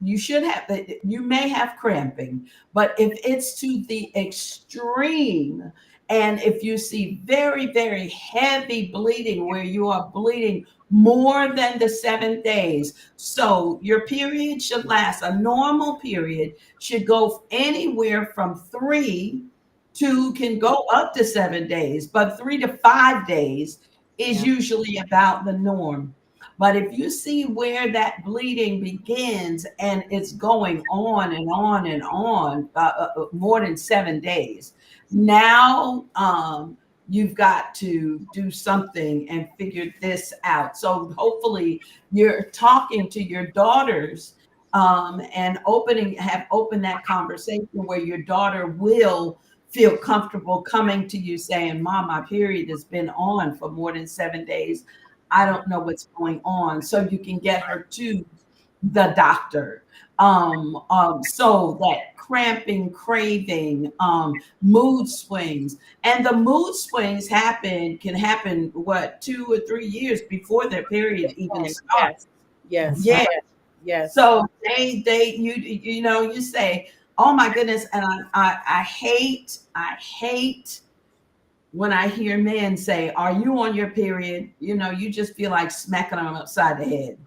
you should have, you may have cramping, but if it's to the extreme, and if you see very, very heavy bleeding where you are bleeding more than the 7 days, so your period should last, a normal period should go anywhere from 3 can go up to 7 days, but 3 to 5 days is Yeah. usually about the norm. But if you see where that bleeding begins and it's going on and on and on, more than 7 days, now you've got to do something and figure this out. So hopefully you're talking to your daughters, and have opened that conversation where your daughter will feel comfortable coming to you saying, Mom, my period has been on for more than 7 days. I don't know what's going on. So you can get her to the doctor. So that cramping, craving, mood swings, and the mood swings can happen, what, 2 or 3 years before their period even starts. Yes, yes, Yeah. yes, So you say, oh my goodness, and I hate when I hear men say, "Are you on your period?" You just feel like smacking them upside the head,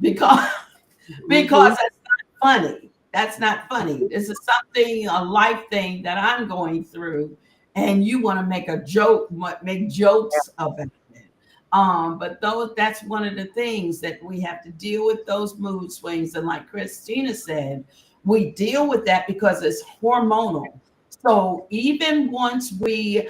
because Mhm. that's not funny. That's not funny. This is something, a life thing that I'm going through, and you want to make jokes about it. But that's one of the things that we have to deal with, those mood swings. And like Christina said, we deal with that because it's hormonal. So even when we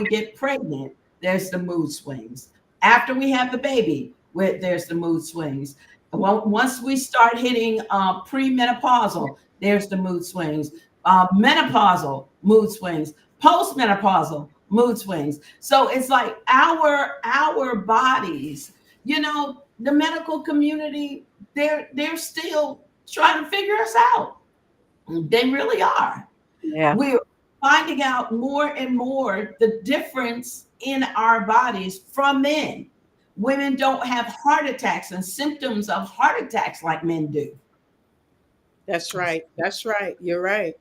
get pregnant, there's the mood swings. After we have the baby, there's the mood swings. Well, once we start hitting premenopausal, there's the mood swings. Menopausal mood swings. Postmenopausal mood swings. So it's like our bodies, the medical community, they're still trying to figure us out. They really are. Yeah. We finding out more and more the difference in our bodies from men. Women don't have heart attacks and symptoms of heart attacks like men do. That's right. That's right. You're right.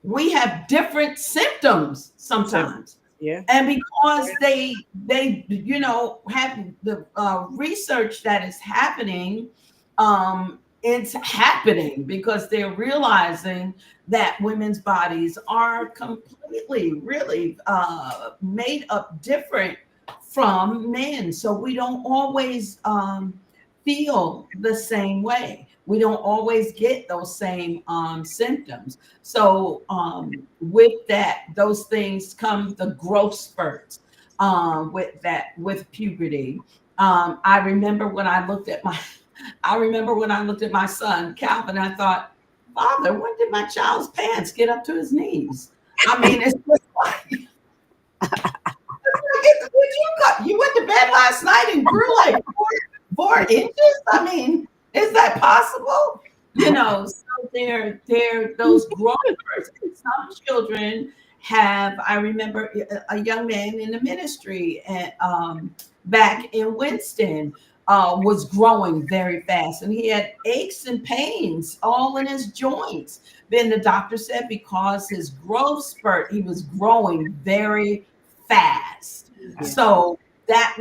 We have different symptoms So, sometimes. yeah. And because they have the research that is happening, it's happening because they're realizing that women's bodies are completely really made up different from men, so we don't always feel the same way. We don't always get those same symptoms. So with that, those things come the growth spurts with puberty. I remember when I looked at my son Calvin, I thought, Father, when did my child's pants get up to his knees? I mean, it's just like, you went to bed last night and grew like 4 inches? I mean, is that possible? So they're those growth spurts. Some children have. I remember a young man in the ministry at back in Winston was growing very fast, and he had aches and pains all in his joints. Then the doctor said because his growth spurt, he was growing very fast. Yeah. So that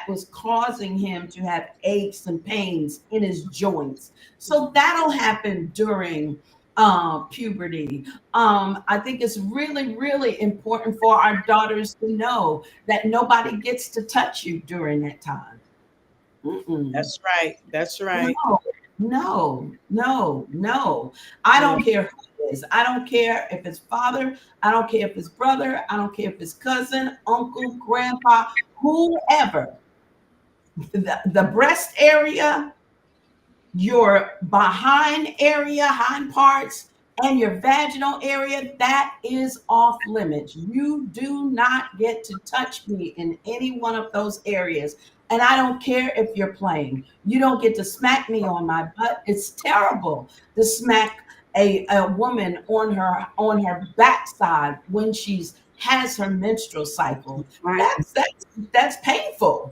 was causing him to have aches and pains in his joints. So that'll happen during puberty. I think it's really, really important for our daughters to know that nobody gets to touch you during that time. Mm-mm. That's right. That's right. No. I don't care who it is. I don't care if it's father. I don't care if it's brother. I don't care if it's cousin, uncle, grandpa, whoever. The breast area, your behind area, hind parts, and your vaginal area, that is off limits. You do not get to touch me in any one of those areas. And I don't care if you're playing. You don't get to smack me on my butt. It's terrible to smack a woman on her backside when she's has her menstrual cycle. Right. That's painful.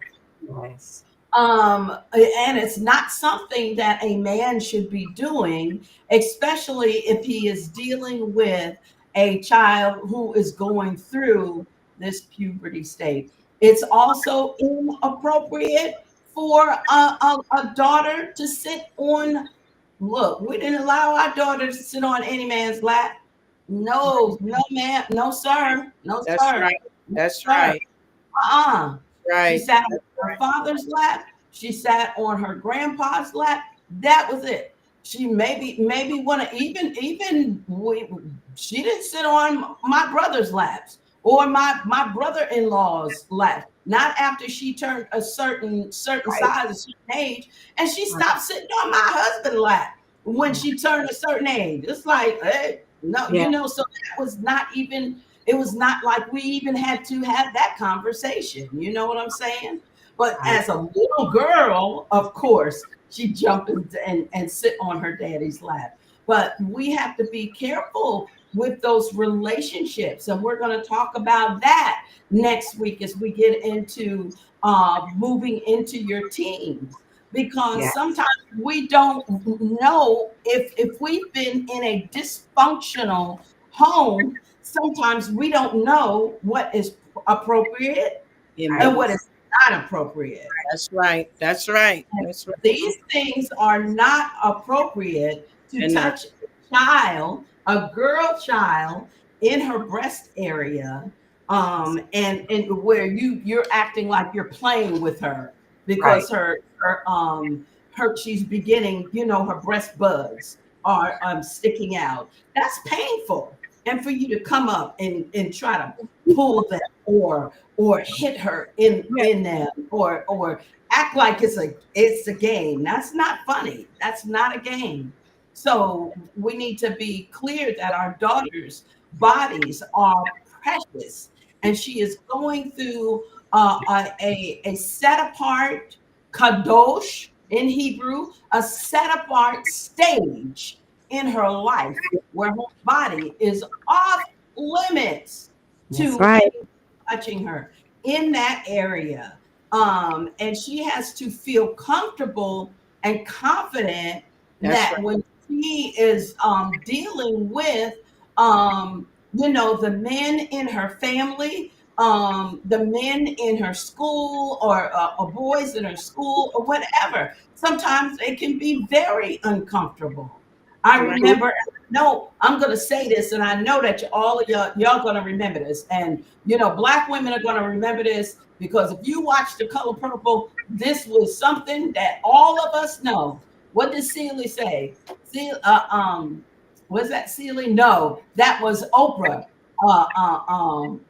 Yes. And it's not something that a man should be doing, especially if he is dealing with a child who is going through this puberty state. It's also inappropriate for a daughter to sit on. Look, we didn't allow our daughters to sit on any man's lap. No, no, ma'am, no, sir, no, That's sir. right. No, That's sir. right. Uh-uh. She Right. sat on her father's lap. She sat on her grandpa's lap. That was it. She maybe want to she didn't sit on my brother's laps or my brother-in-law's lap. Not after she turned a certain Right. size, a certain age, and she stopped sitting on my husband's lap when she turned a certain age. It's like, hey, no, Yeah. so that was not even. It was not like we even had to have that conversation. You know what I'm saying? But Right. as a little girl, of course, she jumped and sit on her daddy's lap. But we have to be careful with those relationships. And we're going to talk about that next week as we get into moving into your teens. Because Yeah. sometimes we don't know if we've been in a dysfunctional home. Sometimes we don't know what is appropriate and what is not appropriate. That's right. That's right. And That's right. these things are not appropriate to And touch a child, a girl child, in her breast area, and where you're acting like you're playing with her Right. because her she's beginning, her breast buds are sticking out. That's painful. And for you to come up and try to pull them or hit her in them or act like it's a game. That's not funny. That's not a game. So we need to be clear that our daughters' bodies are precious, and she is going through a set apart kadosh in Hebrew, a set apart stage in her life where her body is off limits That's to right. touching her in that area. And she has to feel comfortable and confident That's that right. when she is dealing with, the men in her family, the men in her school, or boys in her school, or whatever, sometimes they can be very uncomfortable. I Right. remember, no, I'm going to say this, and I know that all of y'all going to remember this. And Black women are going to remember this, because if you watch The Color Purple, this was something that all of us know. What did Celie say? Was that Celie? No, that was Oprah. Uh, uh, um,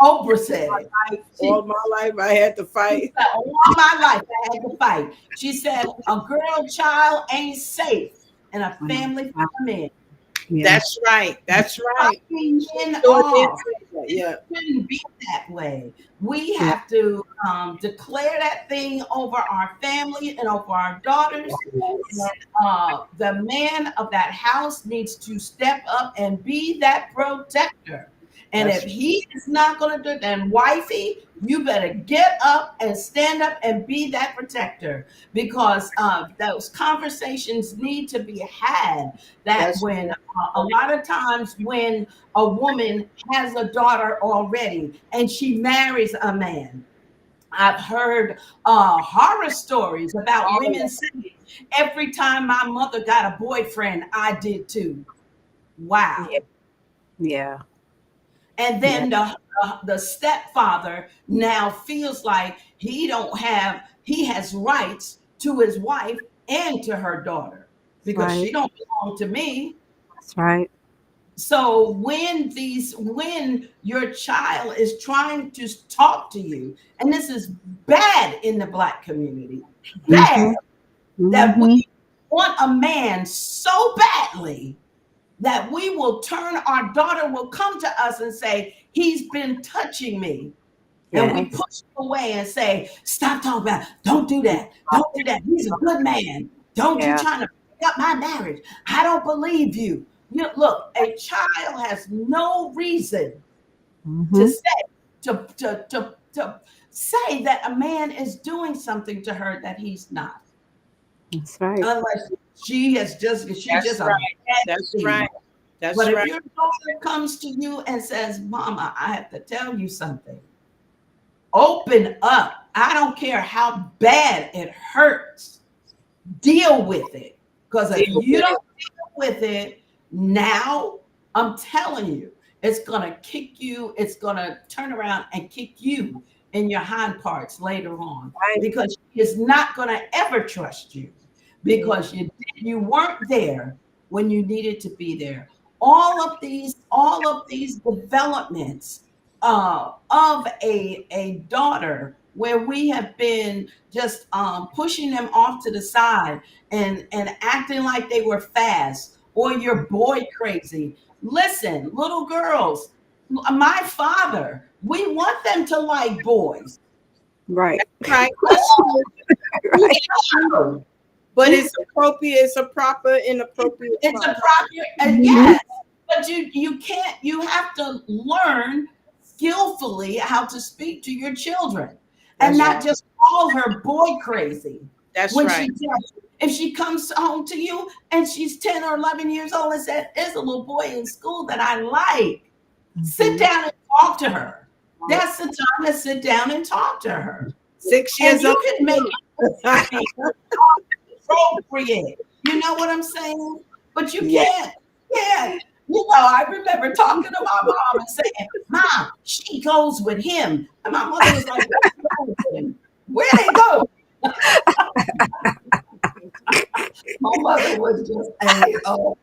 Oprah said it. All my life, I had to She fight. said, all my life I had to fight. She said, a girl child ain't safe in a family full of men. Yeah. That's right. That's right. Cutting men Sure did off. say that. Yeah. Shouldn't be that way. We Yeah. have to declare that thing over our family and over our daughters. Yes. And the man of that house needs to step up and be that protector. And That's if he is not going to do it, then wifey, you better get up and stand up and be that protector, because those conversations need to be had. That that's when a lot of times when a woman has a daughter already and she marries a man, I've heard horror stories about women saying, every time my mother got a boyfriend, I did too. Yeah. Wow. Yeah. And Yeah. then the stepfather now feels like he has rights to his wife and to her daughter, because Right. she don't belong to me. That's right. So when your child is trying to talk to you, and this is bad in the Black community, bad, Mm-hmm. that Mm-hmm. we want a man so badly that we will turn, our daughter will come to us and say, he's been touching me. And we Yes. push him away and say, stop talking about it. Don't do that. Don't do that. He's a good man. Don't you Yeah. trying to break up my marriage. I don't believe you. Look, a child has no reason to Mm-hmm. say to say that a man is doing something to her that he's not, That's right. unless she's just That's a right. bad That's seed. right. That's But if right. your daughter comes to you and says, Mama, I have to tell you something, open up. I don't care how bad it hurts. Deal with it. Because if Deal you with don't it. deal with it now, I'm telling you, it's going to kick you. It's going to turn around and kick you in your hind parts later on, Right. because she is not going to ever trust you, because you weren't there when you needed to be there. All of these developments of a daughter, where we have been just pushing them off to the side and acting like they were fast, or you're boy crazy. Listen, little girls, my father, we want them to like boys. Right. Right. We Right. know. But it's appropriate. It's a proper, inappropriate It's a time. proper, Mm-hmm. yes, but you can't. You have to learn skillfully how to speak to your children, and That's not right. just call her boy crazy That's when right. she tells you. If she comes home to you and she's 10 or 11 years old and said, "There's a little boy in school that I like," sit Mm-hmm. down and talk to her. That's the time to sit down and talk to her, 6 and years you old. can make it appropriate. You know what I'm saying? But you Yeah. can't. I remember talking to my mom and saying, Mom, she goes with him. And my mother was like, where they going with him? Where they go? My mother was just a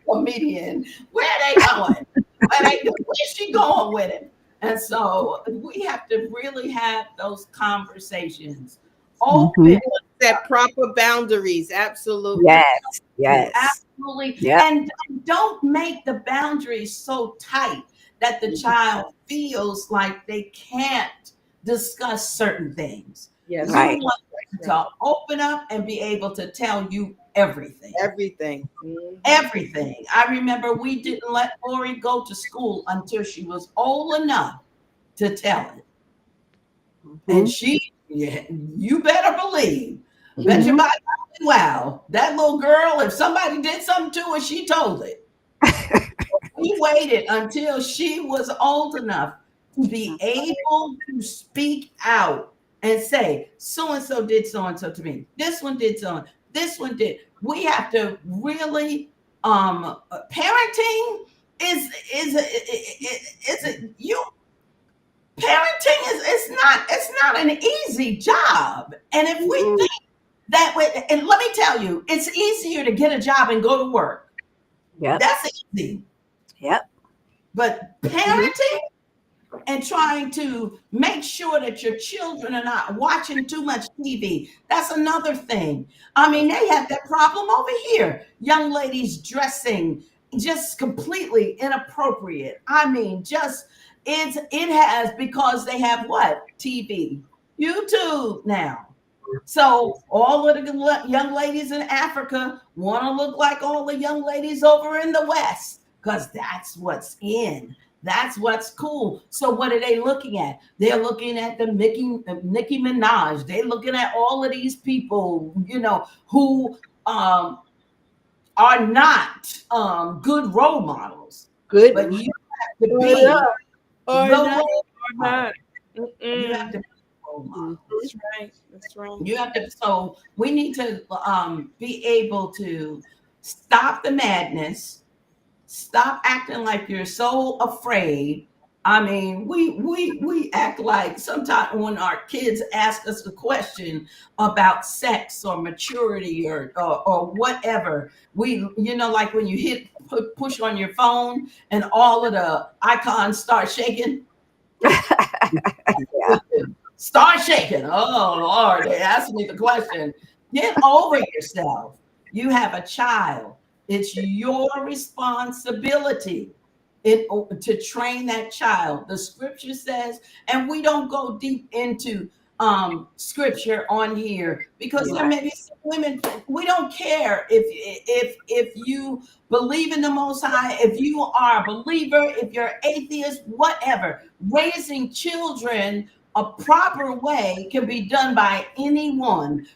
comedian. Where they going? Where's she going with him? And so we have to really have those conversations. Mm-hmm. Open. Set proper boundaries. Absolutely. Yes. Yes. Absolutely. Yeah. And don't make the boundaries so tight that the child feels like they can't discuss certain things. Yes. You Right. want them to open up and be able to tell you everything. Everything. Everything. I remember we didn't let Lori go to school until she was old enough to tell it. And she, yeah, you better believe, bet your body, wow, that little girl, if somebody did something to her, she told it. We waited until she was old enough to be able to speak out and say, so and so did so and so to me. This one did so. This one did. We have to really parenting is you parenting is it's not an easy job. And if we think that way, and let me tell you, it's easier to get a job and go to work. Yep. That's easy. Yep. But parenting and trying to make sure that your children are not watching too much TV, that's another thing. I mean, they have that problem over here. Young ladies dressing just completely inappropriate. I mean, just it has because they have what? TV, YouTube now. So all of the young ladies in Africa want to look like all the young ladies over in the West because that's what's in. That's what's cool. So what are they looking at? They're looking at the Nicki Minaj. They're looking at all of these people, who are not good role models. Good. But you have to be the role model. You have to be the role model. That's right. That's right. You have to. So we need to be able to stop the madness. Stop acting like you're so afraid. I mean, we act like sometimes when our kids ask us a question about sex or maturity or whatever, we like when you push on your phone and all of the icons start shaking. Yeah. Start shaking. Oh Lord, they asked me the question. Get over yourself. You have a child. It's your responsibility to train that child. The scripture says, and we don't go deep into scripture on here because there may be some women. We don't care if you believe in the Most High, if you are a believer, if you're atheist, whatever. Raising children a proper way can be done by anyone,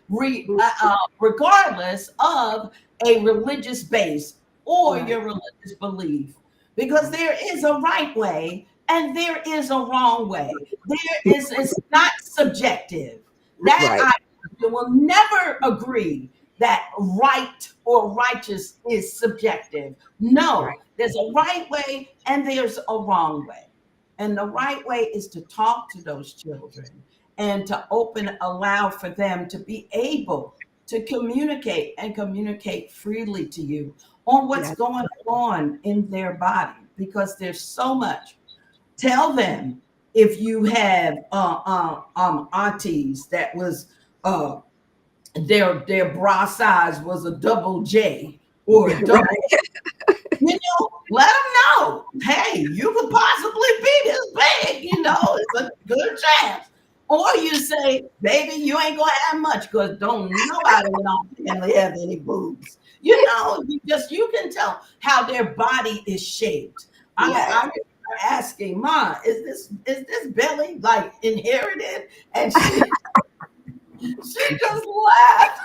regardless of a religious base or your religious belief, because there is a right way and there is a wrong way. It's not subjective. That I will never agree that right or righteous is subjective. No, there's a right way and there's a wrong way. And the right way is to talk to those children and to allow for them to be able to communicate and communicate freely to you on what's going on in their body, because there's so much. Tell them if you have aunties that was their bra size was a double J or a double. Let them know, hey, you could possibly be this big, it's a good chance. Or you say, baby, you ain't gonna have much because don't nobody in our family have any boobs. You can tell how their body is shaped. I remember asking, Ma, is this belly like inherited? And she just laughed.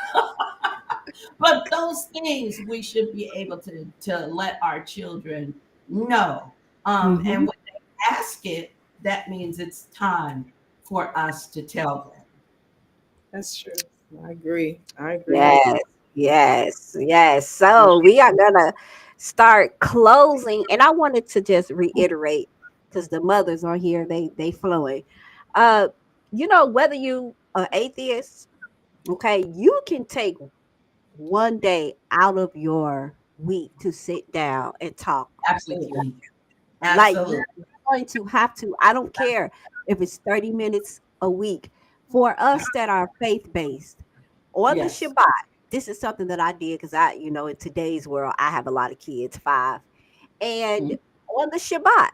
But those things we should be able to let our children know. And when they ask it, that means it's time for us to tell them. That's true. I agree. Yes. So we are gonna start closing, and I wanted to just reiterate because the mothers are here, they flowing. Whether you are atheist, okay, you can take one day out of your week to sit down and talk. Absolutely. Like you're going to have to. I don't care if it's 30 minutes a week. For us that are faith-based, on the Shabbat, this is something that I did because in today's world, I have a lot of kids, 5. And on the Shabbat,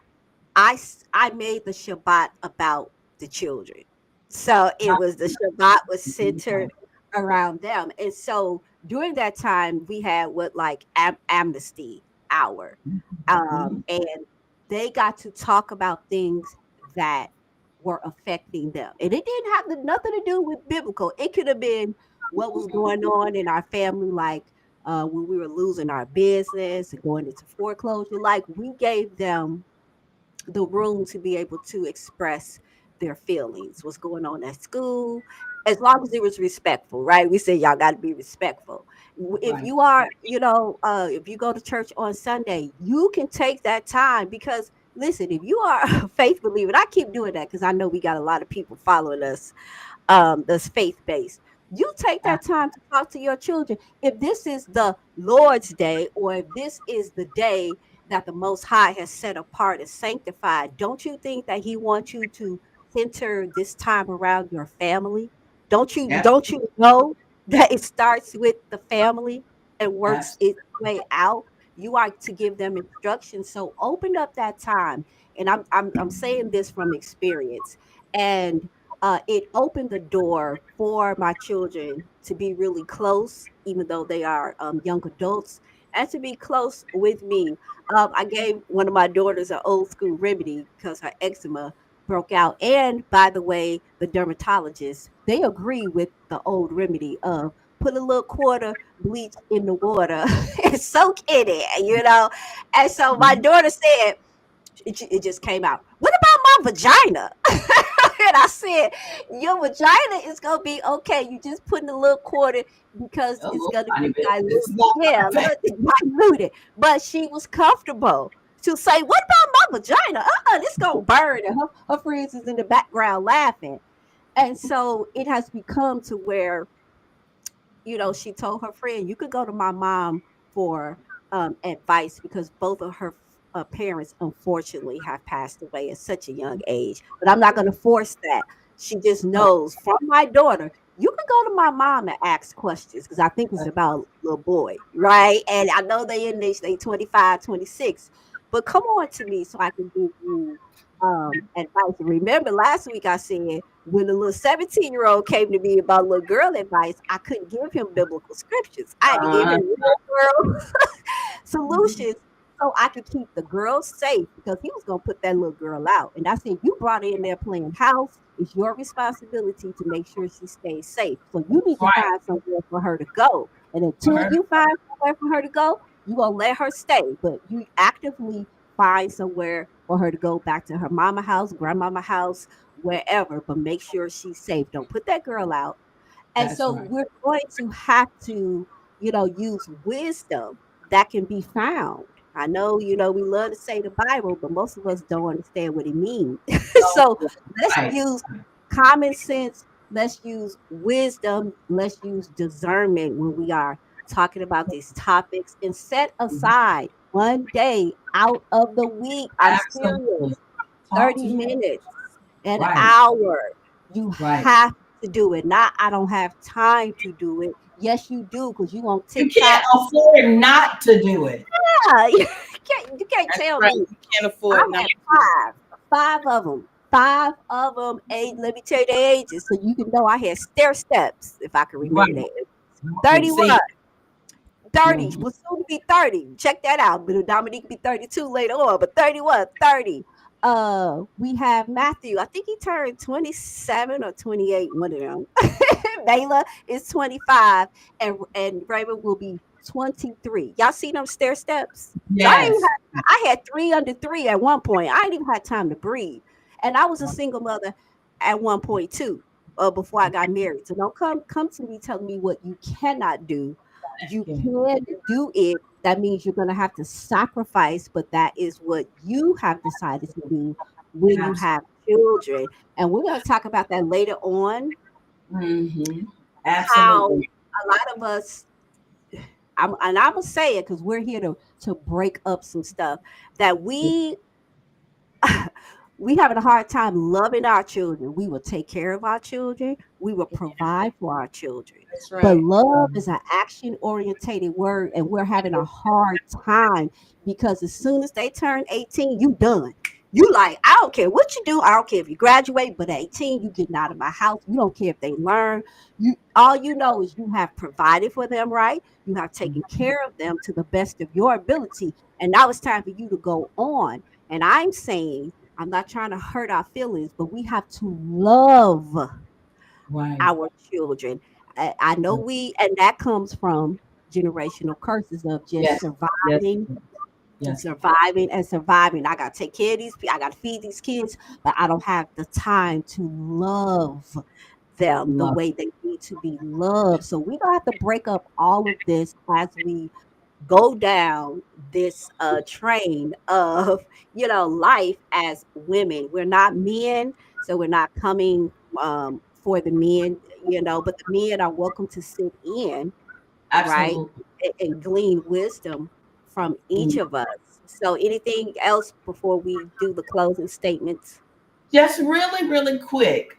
I made the Shabbat about the children. So it was the Shabbat was centered around them. And so during that time we had what like amnesty hour, Mhm. and they got to talk about things that were affecting them, and it didn't have nothing to do with biblical. It could have been what was going on in our family, like when we were losing our business and going into foreclosure. Like we gave them the room to be able to express their feelings, what's going on at school, as long as it was respectful, right? We say y'all got to be respectful. If Right. you are, if you go to church on Sunday, you can take that time because listen, if you are a faith believer, and I keep doing that because I know we got a lot of people following us that's faith based. You take Uh, that time to talk to your children. If this is the Lord's day, or if this is the day that the Most High has set apart and sanctified, don't you think that He wants you to center this time around your family? Don't you Absolutely. know that it starts with the family and works Absolutely. its way out? You are to give them instructions. So open up that time. And I'm saying this from experience. And it opened the door for my children to be really close, even though they are young adults, and to be close with me. I gave one of my daughters an old school remedy because her eczema broke out. And by the way, the dermatologist, they agree with the old remedy of put a little quarter bleach in the water and soak in it. And so my Mhm. daughter said, it just came out. What about my vagina? And I said, your vagina is gonna be okay. You just put in a little quarter because A it's little gonna tiny be bit. diluted. It's not Yeah, a perfect. little diluted. But she was comfortable to say, "What about my vagina? This gonna burn." And her friends is in the background laughing. And so it has become to where she told her friend, "You could go to my mom for advice because both of her parents, unfortunately, have passed away at such a young age. But I'm not going to force that. She just Right. knows from my daughter, you can go to my mom and ask questions because I think it's That's about little boy, right? And I know they 25, 26, but come on to me so I can give you advice. Remember last week I said when the little 17-year-old came to me about little girl advice, I couldn't give him biblical scriptures. I had to give uh, him real world solutions so I could keep the girl safe because he was gonna put that little girl out. And I said, you brought her in there playing house. It's your responsibility to make sure she stays safe. So you need to right. find somewhere for her to go. And For until her. you find somewhere for her to go, you gonna let her stay. But you actively find somewhere for her to go back to her mama house, grandmama house, wherever, but make sure she's safe. Don't put that girl out. And That's so right. we're going to have to, use wisdom that can be found. I know, we love to say the Bible, but most of us don't understand what it means. So, So let's right. use common sense. Let's use wisdom. Let's use discernment when we are talking about these topics and set Mhm. aside one day out of the week. I'm Absolutely. serious. Talk to 30 you. minutes, an Right. hour. You Right. have to do it. Not, I don't have time to do it. Yes, you do, because you on You can't TikTok. afford not to do it. Yeah, you can't That's tell right. me. You can't I afford not had to. five of them. Five of them. Let me tell you their ages so you can know I had stair steps, if I can remember Right. that. See. 31, 30, Mhm. will soon be 30. Check that out. But Dominique be 32 later on, but 31, 30. We have Matthew. I think he turned 27 or 28, one of them. Layla is 25, and Raymond will be 23. Y'all see them stair steps? So Yes. I had three under three at one point. I didn't even have time to breathe. And I was a single mother at one point too, before I got married. So don't come to me telling me what you cannot do. You Yeah. can do it. That means you're going to have to sacrifice, but that is what you have decided to do when you Absolutely. have children. And we're going to talk about that later on, how Absolutely. a lot of us, and I'm going to say it because we're here to break up some stuff that we having a hard time loving our children. We will take care of our children. We will provide for our children. That's But right. love is an action orientated word, and we're having a hard time because as soon as they turn 18, you done. You like, I don't care what you do. I don't care if you graduate, but at 18, you getting out of my house. You don't care if they learn. You all you know is you have provided for them, right? You have taken care of them to the best of your ability. And now it's time for you to go on. And I'm saying, I'm not trying to hurt our feelings, but we have to love Right. our children. I know and that comes from generational curses of just Yes. Yes. surviving and Yes. surviving and surviving. I got to take care of these people. I got to feed these kids, but I don't have the time to love them the Love. way they need to be loved. So we're going to have to break up all of this as we go down this train of, life as women. We're not men, so we're not coming for the men, but the men are welcome to sit in, right? Absolutely. And glean wisdom from each Mm. of us. So, anything else before we do the closing statements? Just really, really quick.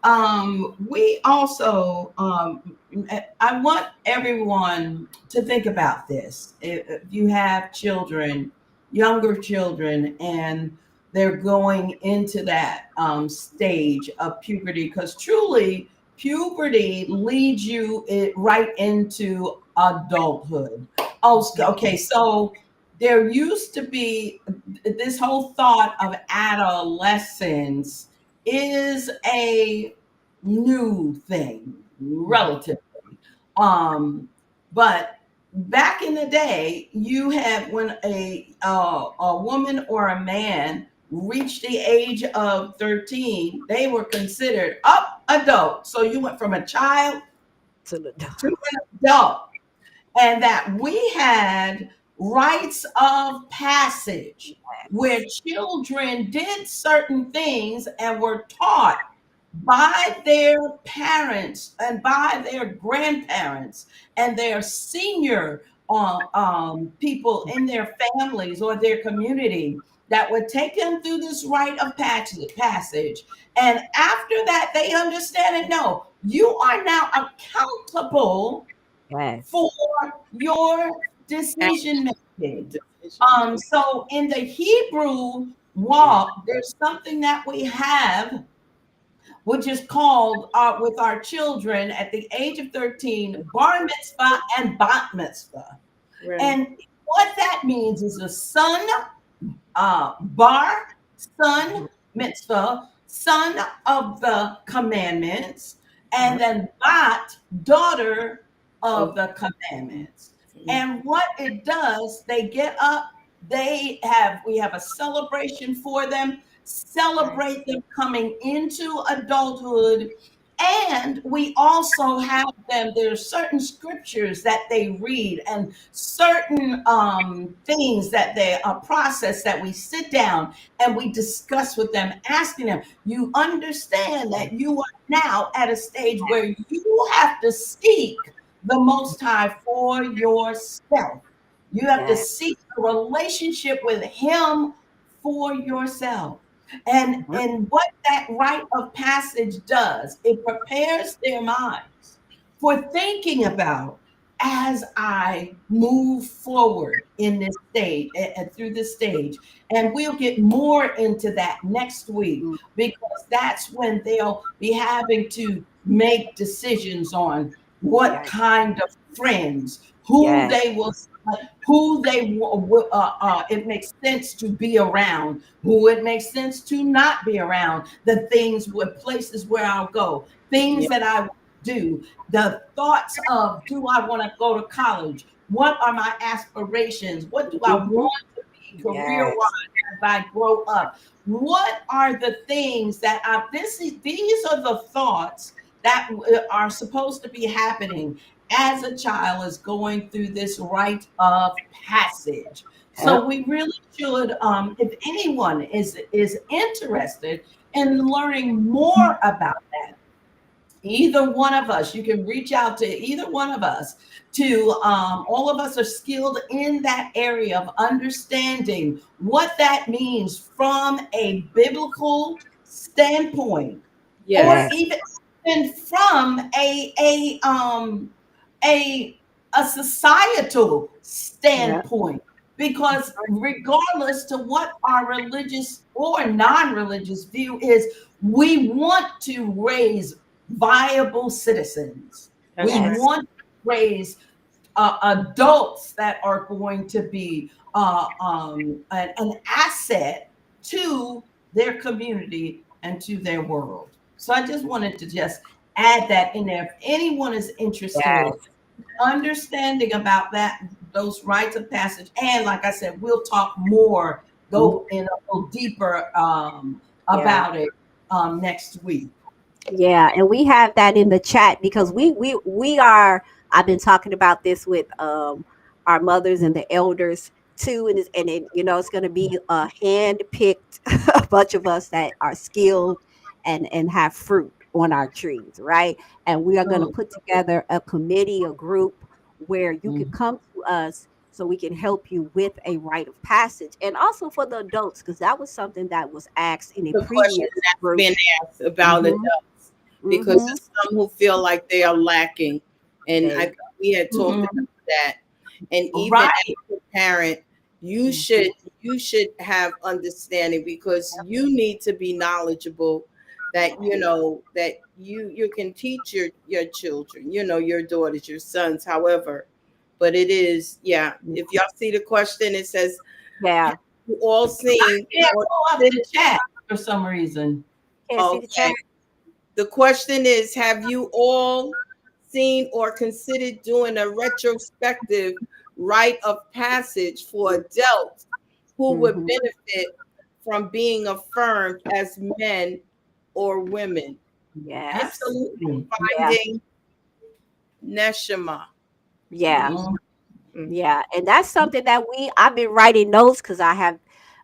We also, I want everyone to think about this. If you have children, younger children, and they're going into that stage of puberty, because truly, puberty leads you right into adulthood. Oh, okay. So there used to be this whole thought of adolescence is a new thing, relatively. But back in the day, you had when a woman or a man reached the age of 13, they were considered up adult. So you went from a child To the to an adult, and that we had rites of passage where children did certain things and were taught by their parents and by their grandparents and their senior people in their families or their community that would take them through this rite of passage. And after that, they understand and know you are now accountable yes, for your decision making. Decision. So in the Hebrew walk, there's something that we have, which is called with our children at the age of 13, bar mitzvah and bat mitzvah. Right. And what that means is a son, bar, son, mitzvah, son of the commandments, and then bat, daughter of the commandments. And what it does, they get up, we have a celebration for them, celebrate them coming into adulthood. And we also have them, there's certain scriptures that they read and certain things that they process that we sit down and we discuss with them, asking them, you understand that you are now at a stage where you have to seek the Most High for yourself. You have to yes, seek a relationship with Him for yourself. And what that rite of passage does, it prepares their minds for thinking about as I move forward in this stage and through this stage. And we'll get more into that next week because that's when they'll be having to make decisions on what yes, kind of friends, yes, who they it makes sense to be around, who it makes sense to not be around, the things where places where I'll go, things Yeah. that I do, the thoughts of do I want to go to college? What are my aspirations? What do I mhm, want to be career wise yes, as I grow up? What are the things that these are the thoughts that are supposed to be happening as a child is going through this rite of passage. So yep, we really should, if anyone is interested in learning more about that, either one of us, you can reach out to either one of us. To all of us are skilled in that area of understanding what that means from a biblical standpoint, or Yes. yes, even from a a societal yep, standpoint. because regardless to what our religious or non-religious view is, we want to raise viable citizens. That's We right. Yes. want to raise adults that are going to be an asset to their community and to their world. So I just wanted to just add that in there. If anyone is interested, Yes. understanding about that, those rites of passage, and like I said, we'll talk more, go in a little deeper Yeah. about it next week. Yeah, and we have that in the chat because we are. I've been talking about this with our mothers and the elders too, and it, it's going to be a hand picked a bunch of us that are skilled and have fruit on our trees, right? And we are going to Mm, put together a committee, a group where you mm. could come to us so we can help you with a rite of passage, and also for the adults because that was something that was asked in a The question previous that's group. been asked about Hmm. adults, because Hmm. there's some who feel like they are lacking, and I They, think we had talked Mhm. about that. And even Right. as a parent, you mhm. should have understanding, because you need to be knowledgeable, that that you can teach your children, your daughters, your sons, however. But it is, yeah. If y'all see the question, it says, Yeah. have you all seen Can't or pull up the chat for some reason. Can't see the chat. okay. The question is, have you all seen or considered doing a retrospective rite of passage for adults who would Hmm. benefit from being affirmed as men or women? Yes. Absolutely. Yeah. Finding Neshama. Yeah. Mhm. Mm. Yeah. And that's something that I've been writing notes because I have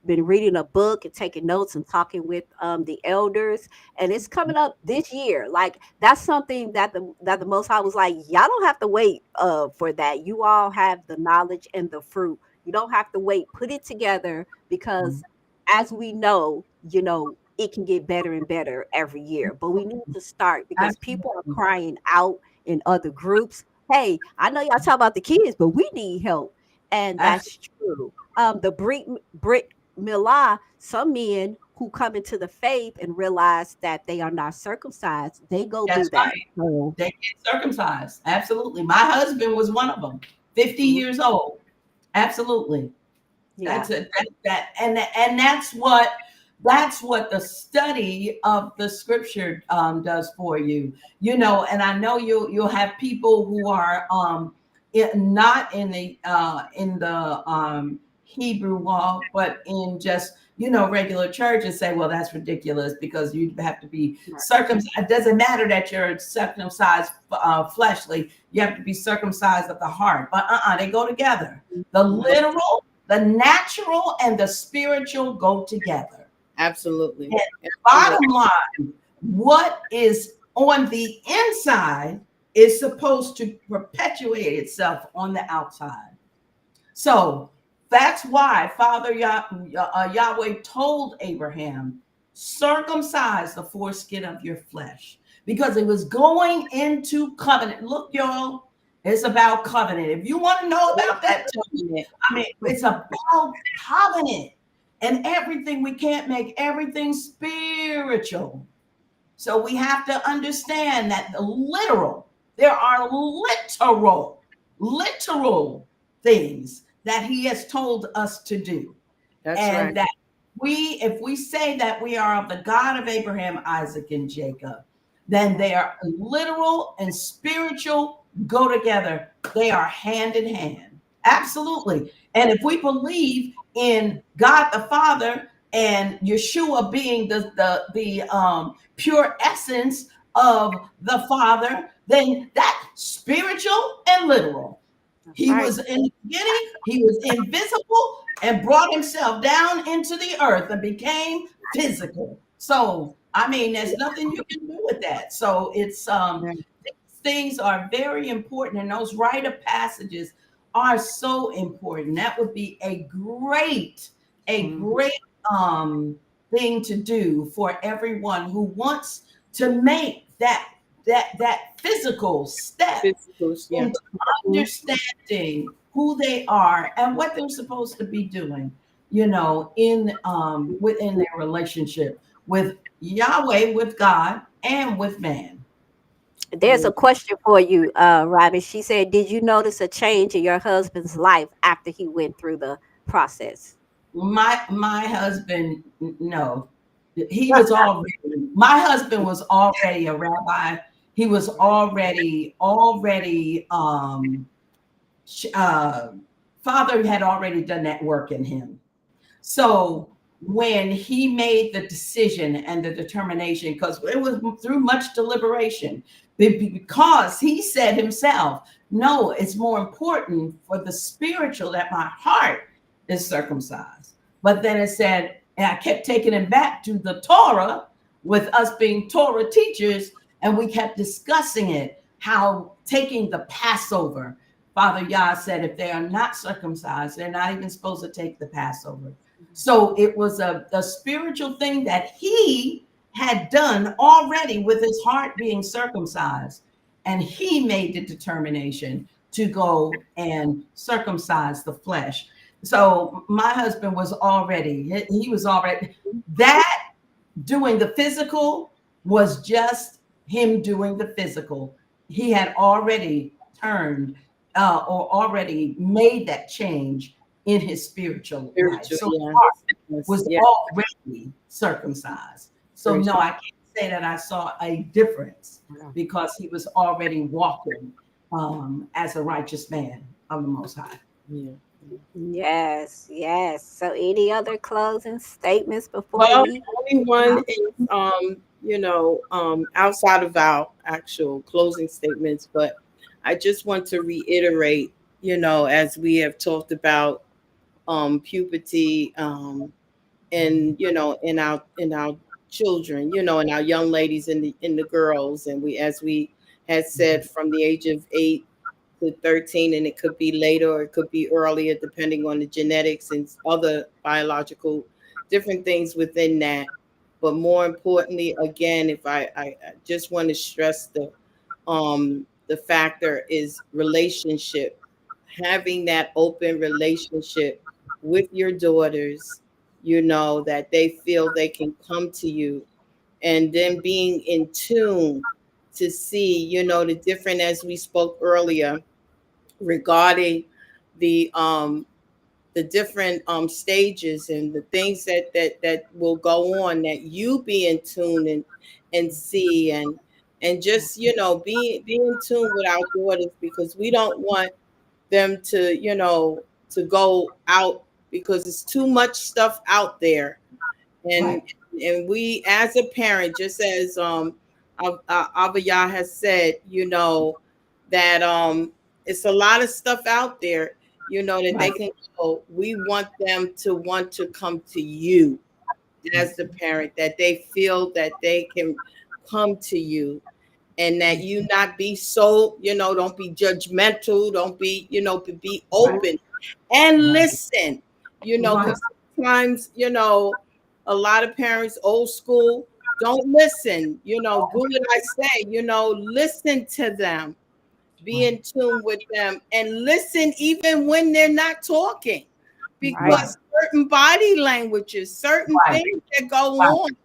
been reading a book and taking notes and talking with the elders. And it's coming up this year. Like that's something that the most high was like, y'all don't have to wait for that. You all have the knowledge and the fruit. You don't have to wait. Put it together because as we know, it can get better and better every year. But we need to start because people are Absolutely. crying out in other groups. Hey, I know y'all talk about the kids, but we need help. And that's true. The Brit Milah, some men who come into the faith and realize that they are not circumcised, they go do That's that. right. So, They get circumcised. Absolutely. My husband was one of them. 50 mhm, years old. Absolutely. yeah, That's it. And that's what the study of the scripture does for you. And I know you'll have people who are not in the Hebrew law, but in just regular church, and say, well, that's ridiculous because you have to be right, circumcised. It doesn't matter that you're circumcised fleshly; you have to be circumcised of the heart. But they go together. The mhm, literal, the natural, and the spiritual go together. Absolutely. And Absolutely. bottom line, what is on the inside is supposed to perpetuate itself on the outside. So that's why Yahweh told Abraham, circumcise the foreskin of your flesh, because it was going into covenant. Look, y'all, it's about covenant. If you want to know about that too, I mean, it's about covenant and everything. We can't make everything spiritual. So we have to understand that there are literal things that he has told us to do. That's right. And that if we say that we are of the God of Abraham, Isaac, and Jacob, then they are literal and spiritual go together. They are hand in hand. Absolutely. And if we believe in God the Father and Yeshua being the pure essence of the Father, then that's spiritual and literal. that's He right. was in the beginning, he was invisible and brought himself down into the earth and became physical. So, I mean, there's nothing you can do with that. So, it's Right. these things are very important, and those rite of passages are so important. That would be a Mhm, great thing to do for everyone who wants to make that physical step Physicals, yeah. into mhm, understanding who they are and what they're supposed to be doing, you know, in within their relationship with Yahweh, with God, and with man. There's a question for you, Robin. She said, "Did you notice a change in your husband's life after he went through the process?" My husband, no, he was already. My husband was already a rabbi. He was already uh, Father had already done that work in him. So when he made the decision and the determination, because it was through much deliberation, because he said himself, no, it's more important for the spiritual that my heart is circumcised. But then it said, and I kept taking him back to the Torah with us being Torah teachers, and we kept discussing it, how taking the Passover, Father Yah said, if they are not circumcised, they're not even supposed to take the Passover. So it was a spiritual thing that he had done already with his heart being circumcised. And he made the determination to go and circumcise the flesh. So my husband was already, he was already, that doing the physical was just him doing the physical. He had already turned or already made that change in his spiritual life. So his heart was already circumcised. So no, I can't say that I saw a difference because he was already walking as a righteous man of the Most High. Yeah. Yes, yes. So any other closing statements before Well, we? only one is outside of our actual closing statements, but I just want to reiterate, as we have talked about puberty, and in our children, in our young ladies and the girls, and as we had said, from the age of 8 to 13, and it could be later or it could be earlier, depending on the genetics and other biological different things within that. But more importantly, again, if I just want to stress the factor is relationship, having that open relationship with your daughters, that they feel they can come to you, and then being in tune to see, the different, as we spoke earlier, regarding the different stages and the things that will go on, that you be in tune and see, and just be in tune with our daughters, because we don't want them to go out, because it's too much stuff out there. And Right. and we, as a parent, just as Abaya has said, that it's a lot of stuff out there, that they Right. can go. We want them to want to come to you as the parent, that they feel that they can come to you, and that you not be so, don't be judgmental, don't be, be open and listen, Right. because sometimes, a lot of parents, old school, don't listen, do what I say, listen to them, be in tune with them, and listen even when they're not talking, Right. because certain body languages, certain Right. things that go Right. on,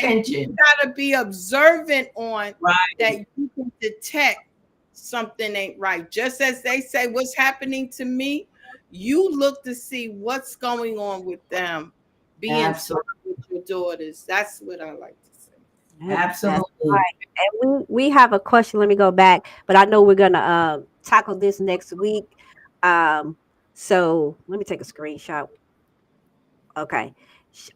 and you Attention. gotta be observant on Right. that. You can detect something ain't right. Just as they say, what's happening to me, you look to see what's going on with them. Be in touch Absolutely. with your daughters. That's what I like to say. That's Absolutely. right. And we have a question. Let me go back, but I know we're gonna tackle this next week. Um, so let me take a screenshot. Okay.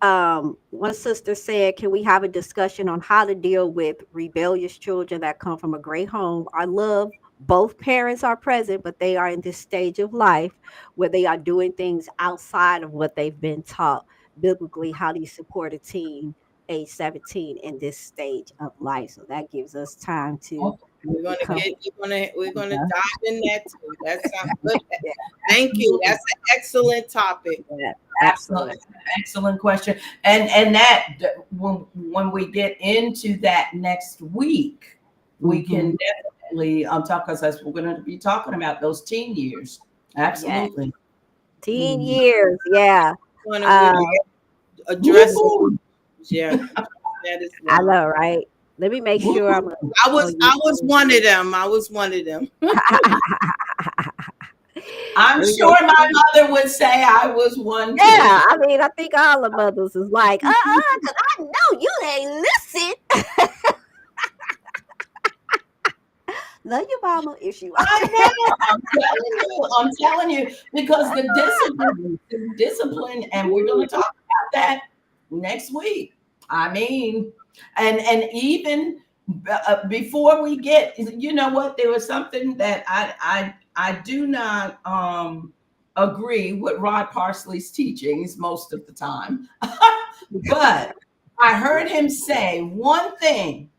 One sister said, "Can we have a discussion on how to deal with rebellious children that come from a great home? I love both parents are present, but they are in this stage of life where they are doing things outside of what they've been taught. Biblically, how do you support a teen age 17 in this stage of life?" So that gives us time to We're gonna come. we're gonna dive in that too. That sounds good. Thank you. That's an excellent topic. Yeah, Absolutely. excellent. Excellent question. And that when we get into that next week, we can definitely talk, because we're going to be talking about those teen years. Yes. Absolutely. 10 years. Yeah. Want to Um, really address it. Woo-hoo. Yeah, that is I wrong. know, right? Let me make sure I'm Woo-hoo. on I was YouTube. one of them. I was one of them. I'm Let me sure make my sure. mother would say I was one too. Yeah, I mean, I think all the mothers is like, because I know you ain't listen. Love your mama if she I watching. know. I'm telling you, because the discipline, and we're going to talk about that next week. I mean, and even before we get, you know what? There was something that I do not agree with Rod Parsley's teachings most of the time, but I heard him say one thing,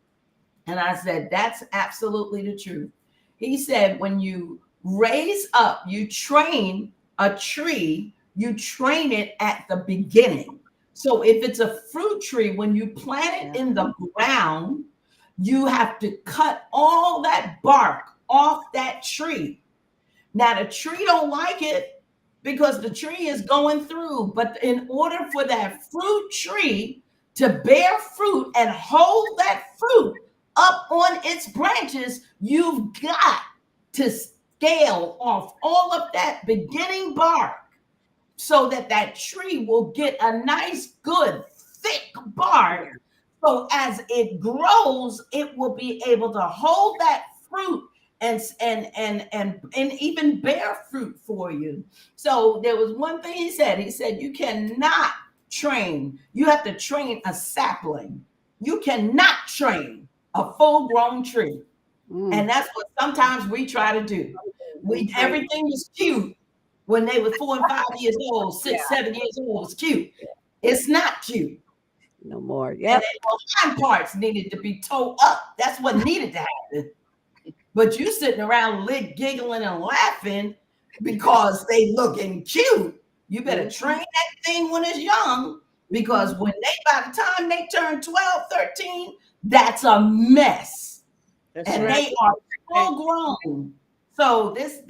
and I said, that's absolutely the truth. He said, when you raise up, you train a tree, you train it at the beginning. So if it's a fruit tree, when you plant it Yeah. in the ground, you have to cut all that bark off that tree. Now the tree don't like it because the tree is going through, but in order for that fruit tree to bear fruit and hold that fruit up on its branches, you've got to scale off all of that beginning bark so that that tree will get a nice, good, thick bark. Yeah. So as it grows, it will be able to hold that fruit and even bear fruit for you. So there was one thing he said. He said you cannot train. You have to train a sapling. You cannot train a full-grown tree. Mm. And that's what sometimes we try to do. We We train. everything is cute when they were 4 and 5 years old, Yeah. 6, 7 years old was cute. It's not cute. No more. And Yep. then those hind parts needed to be towed up. That's what needed to happen. But you sitting around giggling and laughing because they looking cute. You better Mhm. train that thing when it's young, because when they, by the time they turn 12, 13, that's a mess. That's And right. they are full grown. So this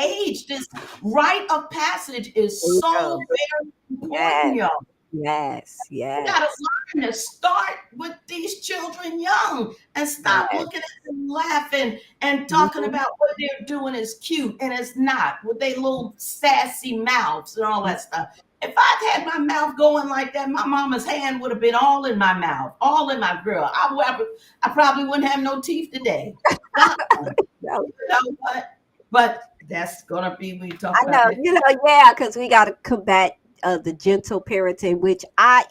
age, this rite of passage There is you so go. very Yes. important, y'all. Yes. You gotta Yes. learn to start with these children young and stop Yes. looking at them laughing and talking Mhm. about what they're doing is cute and it's not, with their little sassy mouths and all that stuff. If I'd had my mouth going like that, my mama's hand would have been all in my mouth, all in my grill. I probably wouldn't have no teeth today. Uh-uh. No, You know what? But that's gonna be, we talk I about know, that. yeah, because we got to combat the gentle parenting, which I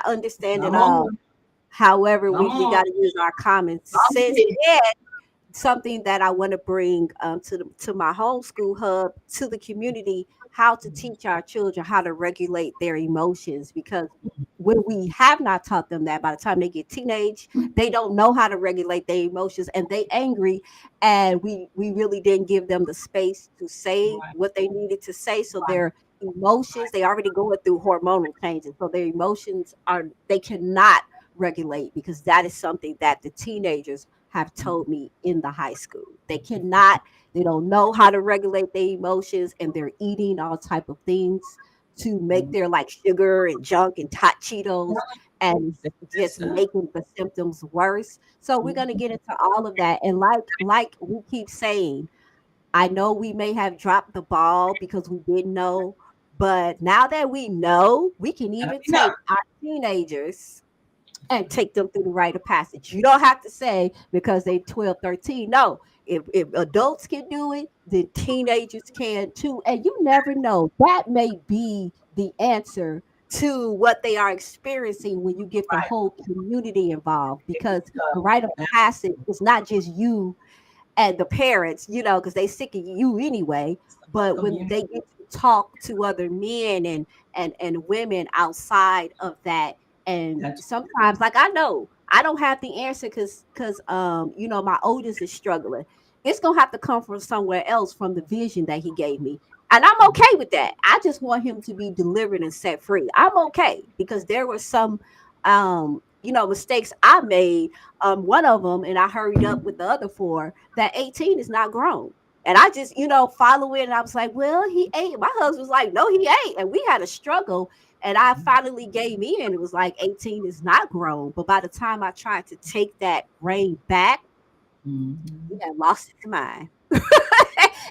understand it Come all. on, However, come we on. got to use our common I'm sense. with it. And something that I want to bring to my homeschool hub, to the community, how to teach our children how to regulate their emotions, because when we have not taught them that, by the time they get teenage, they don't know how to regulate their emotions and they angry, and we really didn't give them the space to say Right, what they needed to say, so right, their emotions, they already going through hormonal changes, so their emotions are, they cannot regulate, because that is something that the teenagers have told me in the high school. They cannot, they don't know how to regulate their emotions, and they're eating all type of things to make their, like, sugar and junk and hot Cheetos, and yes, just sir. making the symptoms worse. So we're going to get into all of that. And like we keep saying, I know we may have dropped the ball because we didn't know, but now that we know, we can even No, take our teenagers and take them through the rite of passage. You don't have to say because they 12, 13. No, if adults can do it, then teenagers can too. And you never know. That may be the answer to what they are experiencing when you get the right. whole community involved, because the So, rite of passage is not just you and the parents, because they sick of you anyway. But when community. they get to talk to other men and women outside of that, and That's sometimes, like, I know I don't have the answer, because my oldest is struggling. It's gonna have to come from somewhere else, from the vision that he gave me. And I'm okay with that. I just want him to be delivered and set free. I'm okay, because there were some mistakes I made, one of them, and I hurried up with the other four, that 18 is not grown. And I just, follow it. And I was like, well, he ate. My husband was like, no, he ate. And we had a struggle. And I finally gave in. It was like 18 is not grown. But by the time I tried to take that reign back, Mhm. we had lost its mind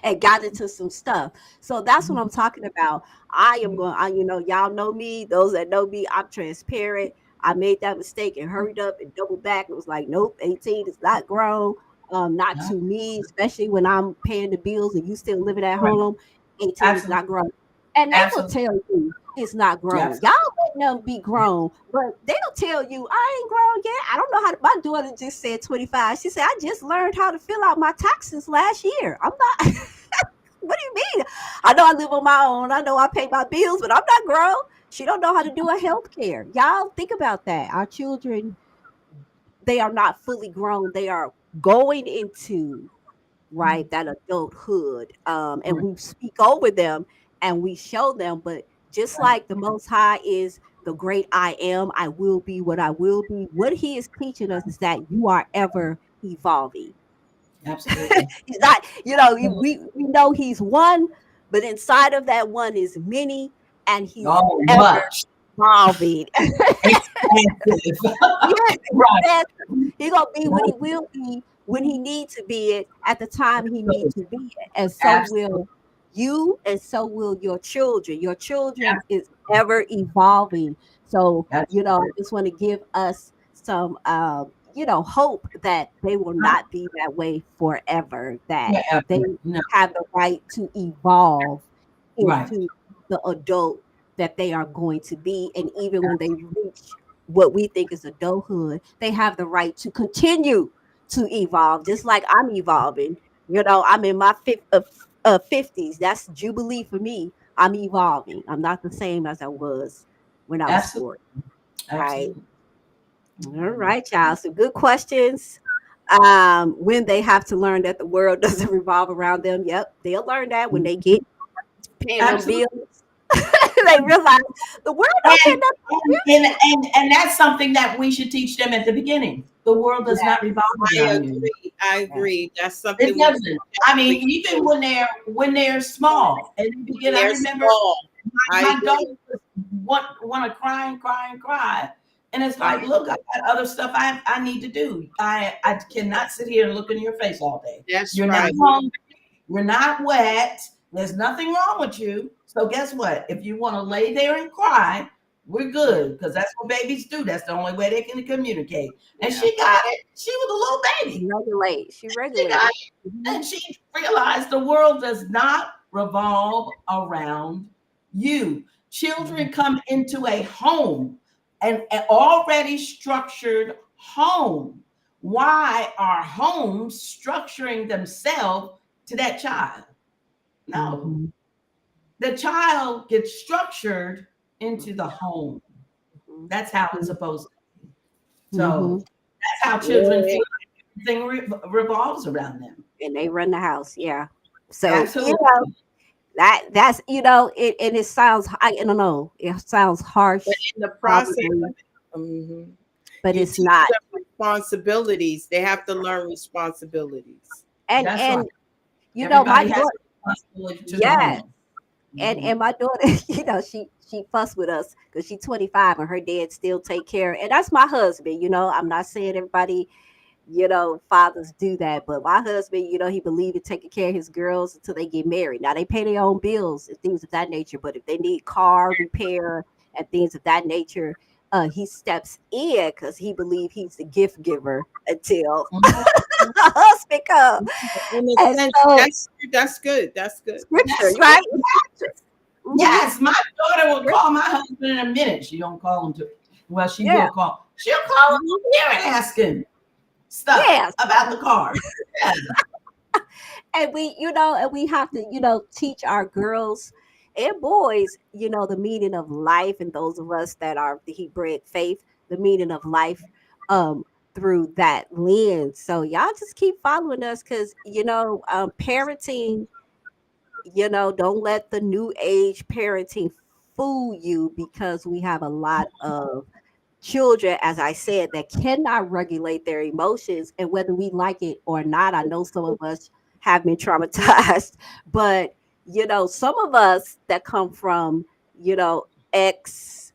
and got into some stuff. So that's what I'm talking about. I am going, y'all know me. Those that know me, I'm transparent. I made that mistake and hurried up and doubled back. It was like, nope, 18 is not grown. Not Yeah. to me, especially when I'm paying the bills and you still living at Right. home. 18 is Absolutely. not grown. And they will Absolutely. tell you it's not grown. Y'all Absolutely. letting them be grown, but they'll tell you I ain't grown yet. I don't know how to. My daughter just said 25. She said I just learned how to fill out my taxes last year. I'm not. What do you mean? I know I live on my own. I know I pay my bills, but I'm not grown. She don't know how to do a health care. Y'all think about that. Our children, they are not fully grown. They are going into right that adulthood. And Right. we speak over them and we show them, but just Right. like the most high is the great I am, I will be what I will be. What he is teaching us is that you are ever evolving. Absolutely. He's not, we know he's one, but inside of that one is many, and he's Oh, ever much. evolving. Expensive. Yes, Right. exactly. He gonna be what Right. he will be when he needs to be it at the time he needs to be it, and so Absolutely. will you, and so will your children. Your children is ever evolving. So Absolutely. I just want to give us some, hope that they will Right. not be that way forever. That they Forever. No. have the right to evolve Right. into the adult that they are going to be, and even when they reach what we think is adulthood, they have the right to continue to evolve, just like I'm evolving. I'm in my 50s. That's Jubilee for me. I'm evolving. I'm not the same as I was when I was Absolutely. 40, right? Absolutely. All right, y'all. So good questions. When they have to learn that the world doesn't revolve around them. Yep, they'll learn that when they get paying them Absolutely. bills. They realize the world don't care And, nothing about and that's something that we should teach them at the beginning. The world you. does not revolve I around you. agree. I Yeah. agree. That's It something we doesn't. I definitely mean, even do when they're small and they begin. when I they're remember small. I my agree. daughter want to cry and cry and cry, and it's I like, look, I got other stuff I need to do. I cannot sit here and look in your face all day. That's You're not right. hungry. You're not wet. There's nothing wrong with you. So guess what? If you want to lay there and cry, we're Yeah. good because that's what babies do. That's the only way they can communicate. And Yeah. she got it. She was a little She baby. regulate. She She got regulated. it. Mhm. And she realized the world does not revolve around you. Mhm. Children come into a home, an already structured home. Why are homes structuring themselves to that child? No, Mhm. the child gets structured into the Mhm. home. Mhm. That's how it's supposed to be. So Mhm. that's how children Yeah, feel everything revolves around them. and they run the house. Yeah. So Absolutely. that's it, and it sounds. I don't know. It sounds But harsh, in the process probably, of it, but you it's teach not. them responsibilities. They have to learn responsibilities. That's right. And my Everybody has daughter. a responsibility to the Yes. home. And Mhm. and my daughter, she fussed with us because she's 25 and her dad still take care. And that's my husband. I'm not saying everybody, fathers do that, but my husband, he believed in taking care of his girls until they get married. Now they pay their own bills and things of that nature, but if they need car repair and things of that nature, he steps in because he believes he's the gift giver until Mhm. the husband comes. In a And sense, so that's good. That's good. scripture, That's right? good. Scripture. Hmm. Yes, my daughter will call my husband in a minute. She don't call him to. Well, she Yeah. will call. She'll call him Mhm. here and ask him stuff Yes. about the car. Yeah. And we have to, teach our girls and boys, the meaning of life, and those of us that are the Hebraic faith, the meaning of life um through that lens. So y'all just keep following us because parenting, don't let the new age parenting fool you, because we have a lot of children, as I said, that cannot regulate their emotions. And whether we like it or not, I know some of us, have been traumatized. But some of us that come from ex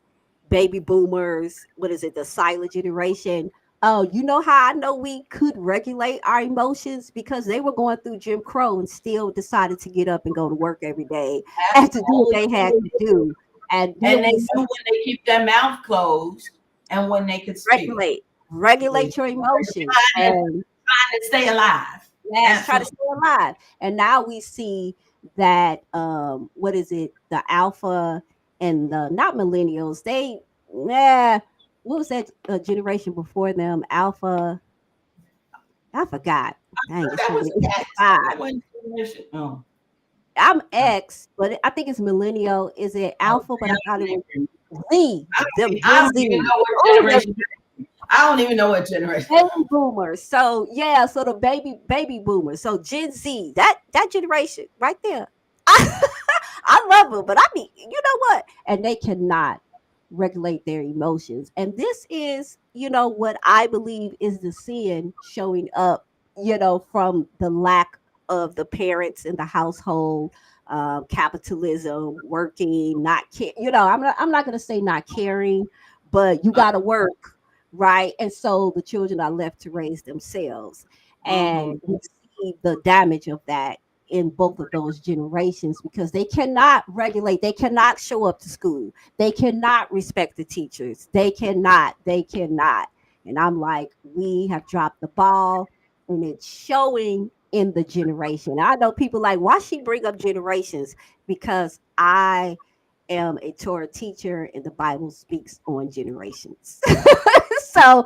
baby boomers, what is it, the silent generation? Oh, you know how I know we could regulate our emotions? Because they were going through Jim Crow and still decided to get up and go to work every day and to do what they had to do. And then And they we knew when they keep their mouth closed and when they could speak. regulate your emotions and Trying to stay alive. yes, try to Absolutely. stay alive. And now we see that what is it? The alpha and the not millennials, they what was that generation before them? Alpha, I forgot. Dang, it's That so was many. X. Five. That wasn't generation. Oh, I'm X, but I think it's millennial. Is it alpha? But I thought it was Z. Them I Gen don't Z. even know what Oh, them generation. I don't even know what generation. baby boomers. So yeah, so the baby boomers. So Gen Z, that generation right there. I love them, but I mean, you know what? And they cannot regulate their emotions. And this is, what I believe is the sin showing up, from the lack of the parents in the household, capitalism, working, not care. I'm not going to say not caring, but you got to work, right? And so the children are left to raise themselves, Mm-hmm. and we see the damage of that in both of those generations because they cannot regulate, they cannot show up to school, they cannot respect the teachers, they cannot. And I'm like, we have dropped the ball, and it's showing in the generation. I know people like, why she bring up generations? Because I am a Torah teacher and the Bible speaks on generations. So,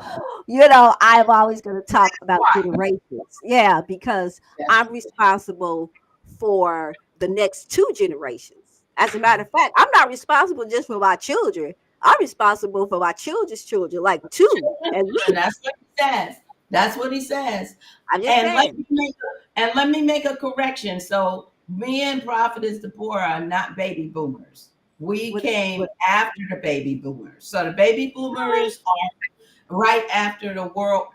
I'm always going to talk about generations. Yeah, because Yes. I'm responsible for the next two generations. As a matter of fact, I'm not responsible just for my children. I'm responsible for my children's children, like two at And least. that's what he says. That's what he says. I'm just And saying. let me make a correction. So me and Prophetess Deborah are not baby boomers. We What, came what, after the baby boomers. So the baby really? boomers are right after the World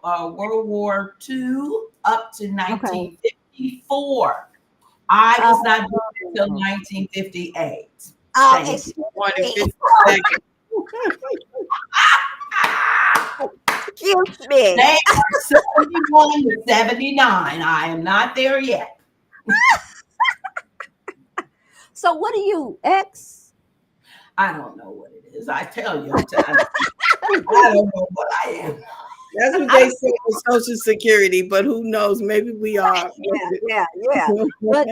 War II up to Okay. 1954. I was not born until Oh, 1958. Thank you. excuse More than me. 50 seconds. Excuse me. They are 71 to 79. I am not there yet. So, what are you, X? I don't know what it is. I tell you, I don't know what I am. That's what I'm they say on Social Security, but who knows? Maybe we are. yeah. But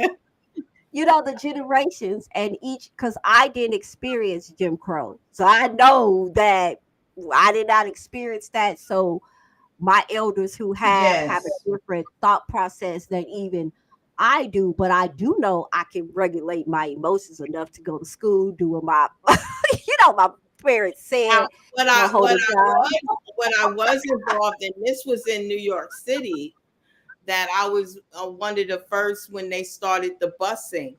the generations and each, because I didn't experience Jim Crow, so I know that I did not experience that. So my elders who have Yes. a different thought process than even I do, but I do know I can regulate my emotions enough to go to school, doing my my parents Now, said, what I hold what it I down. was what I was involved in, this was in New York City, that I was one of the first when they started the busing,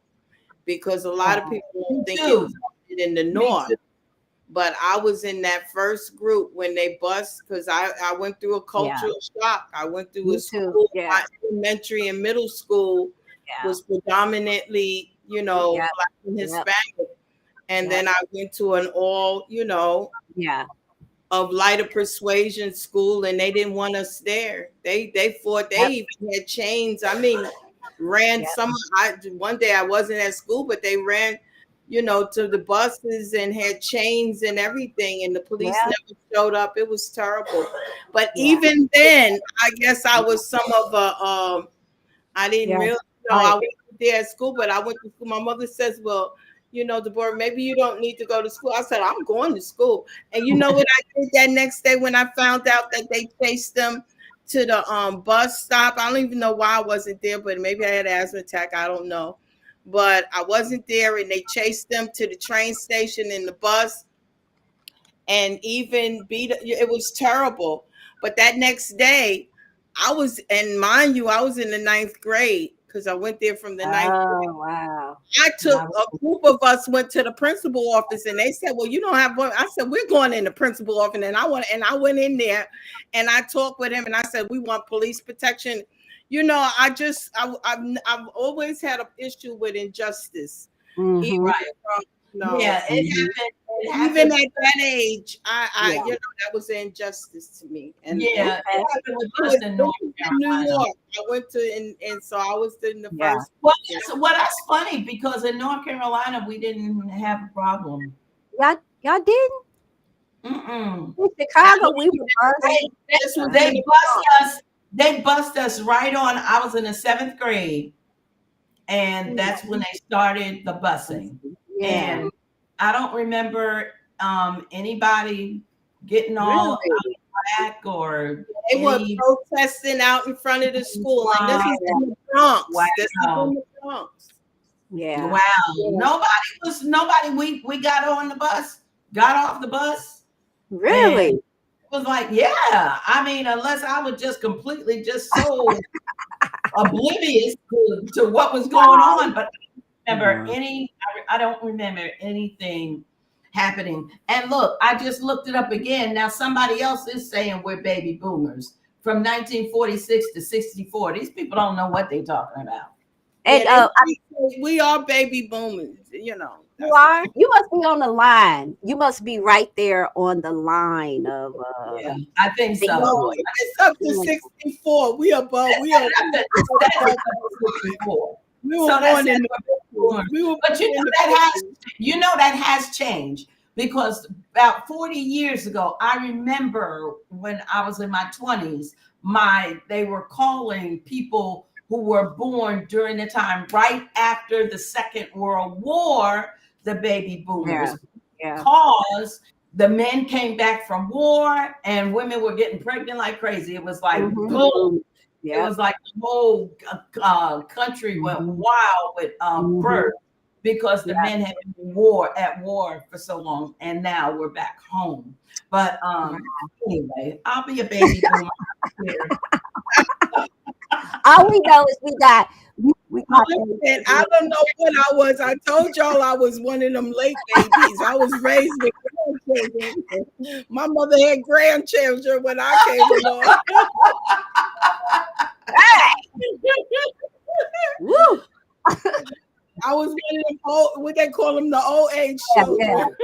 because a lot of people Me don't think it too. started in the Me north. too. But I was in that first group when they bust, because I went through a Yeah, cultural shock. I went through a me too. school, Yeah, my elementary and middle school yeah, was predominantly, yeah, Black and yep, Hispanic. And yep, then I went to an all, yeah, of lighter persuasion school, and they didn't want us there. They fought. They yep, even had chains. I mean, ran yep, some. One day I wasn't at school, but they ran, to the buses and had chains and everything, and the police yeah, never showed up. It was terrible. But yeah, even then, I guess I was some of a. I didn't yeah. really, I Right. wasn't there at school, but I went to school. My mother says, well, Deborah, maybe you don't need to go to school. I said, I'm going to school. And you know what I did that next day when I found out that they chased them to the bus stop? I don't even know why I wasn't there, but maybe I had an asthma attack. I don't know. But I wasn't there, and they chased them to the train station in the bus, and even it was terrible. But that next day, and mind you, I was in the ninth grade. because I went there from the ninth grade. Oh, wow. I took a group of us went to the principal office, and they said, "Well, you don't have one." I said, "We're going in the principal office," and I went in there, and I talked with him, and I said, "We want police protection." I've always had an issue with injustice. Mhm. Even Right. from, Yeah, it happened. even at that age, I Yeah. that was an injustice to me. And Yeah, Okay. it happened with I us was in North in New Carolina. York. I went to and so I was in the Yeah. first. Well, that's funny because in North Carolina we didn't have a problem. Y'all didn't? Mm-mm. In Chicago, we were busing. This was in They the bust us. They bust us right on. I was in the 7th grade, and that's when they started the busing. Yeah. And I don't remember anybody getting all Really? out of whack or They were any. protesting out in front of the school, and this is in the Bronx. Wow. This is in the Bronx. Yeah. Wow. Nobody. We got on the bus, got off the bus. Really? And it was like, yeah. I mean, unless I was just completely just so oblivious to what was going on, but I don't remember anything happening. And look, I just looked it up again. Now somebody else is saying we're baby boomers from 1946 to 64. These people don't know what they're talking about. And We are baby boomers, you know. you are? You must be on the line. You must be right there on the line of Yeah, I think so. No, it's up to 64. We are above. We are. That's 64. We were So born that's in. But you know that has changed because about 40 years ago, I remember when I was in my 20s, they were calling people who were born during the time right after the Second World War the baby boomers. Yeah. Because the men came back from war and women were getting pregnant like crazy. It was like boom. It was like the whole country went wild with birth because the men had been at war for so long, and now we're back home. But anyway, I'll be a baby boomer. All we know is we got. I don't know what I was. I told y'all I was one of them late babies. I was raised with grandchildren. My mother had grandchildren when I came along. Woo. I was one of them old, what they call them, the old age children.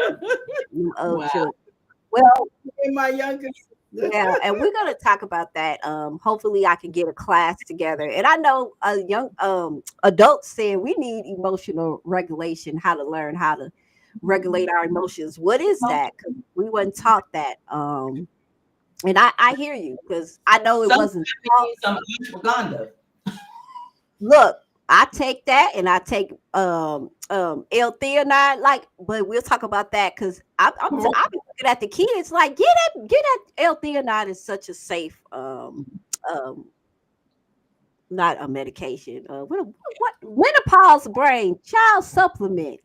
Children. Well, in my youngest. Yeah, and we're gonna talk about that. Hopefully, I can get a class together. And I know young adults saying we need emotional regulation, how to learn how to regulate our emotions. What is that? Because we weren't taught that. And I hear you because I know it wasn't some ashwagandha. Look, I take that and I take L-theanine, but we'll talk about that because I'm looking at the kids like get that L-theanine is such a safe not a medication. What menopause brain child supplement.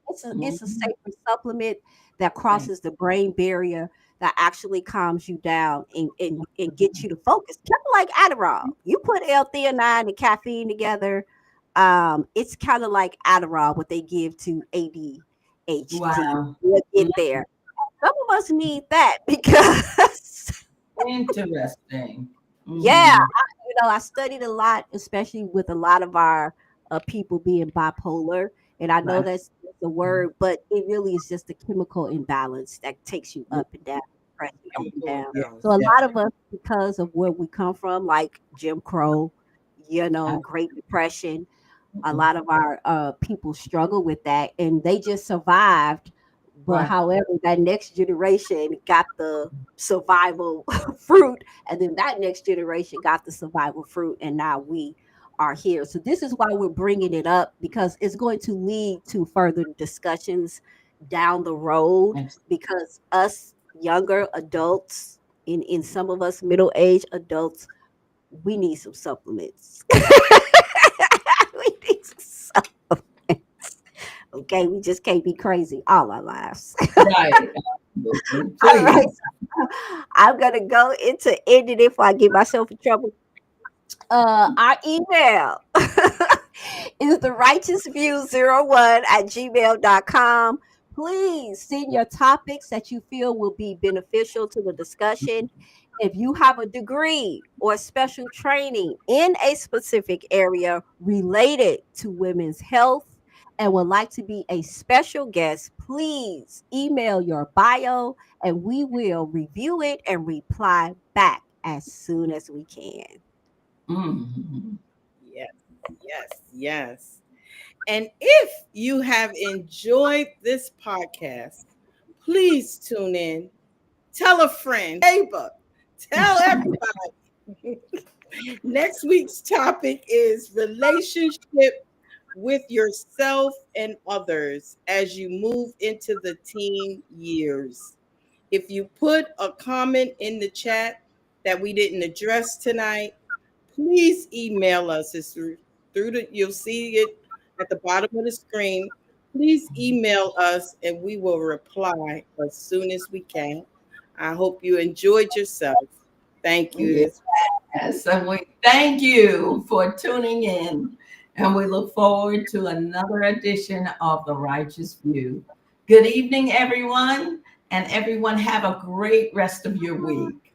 It's a safer supplement that crosses the brain barrier that actually calms you down and gets you to focus. Kind of like Adderall. You put L-theanine and caffeine together. It's kind of like Adderall, what they give to ADHD. Wow. We'll get there. Some of us need that because interesting. Yeah, I studied a lot, especially with a lot of our people being bipolar, and I know that's the word, but it really is just a chemical imbalance that takes you up and down, depression up and down. So a lot of us, because of where we come from, like Jim Crow, Great Depression, a lot of our people struggle with that, and they just survived. But however, that next generation got the survival fruit, and then that next generation got the survival fruit, and now we are here. So this is why we're bringing it up, because it's going to lead to further discussions down the road, because us younger adults, in some of us middle-aged adults, we need some supplements. We need some supplements. Okay, we just can't be crazy all our lives. Right. All right. I'm gonna go into ending it before I get myself in trouble. Our email is the righteousview01@gmail.com. Please send your topics that you feel will be beneficial to the discussion. If you have a degree or special training in a specific area related to women's health and would like to be a special guest, please email your bio and we will review it and reply back as soon as we can. Mhm. Yes, yes, yes. And if you have enjoyed this podcast, please tune in. Tell a friend, neighbor, tell everybody. Next week's topic is relationship with yourself and others as you move into the teen years. If you put a comment in the chat that we didn't address tonight, please email us. It's through the, you'll see it at the bottom of the screen. Please email us and we will reply as soon as we can. I hope you enjoyed yourself. Thank you. Yes, and we thank you for tuning in, and we look forward to another edition of The Righteous View. Good evening, everyone, and everyone have a great rest of your week.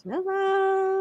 Shalom.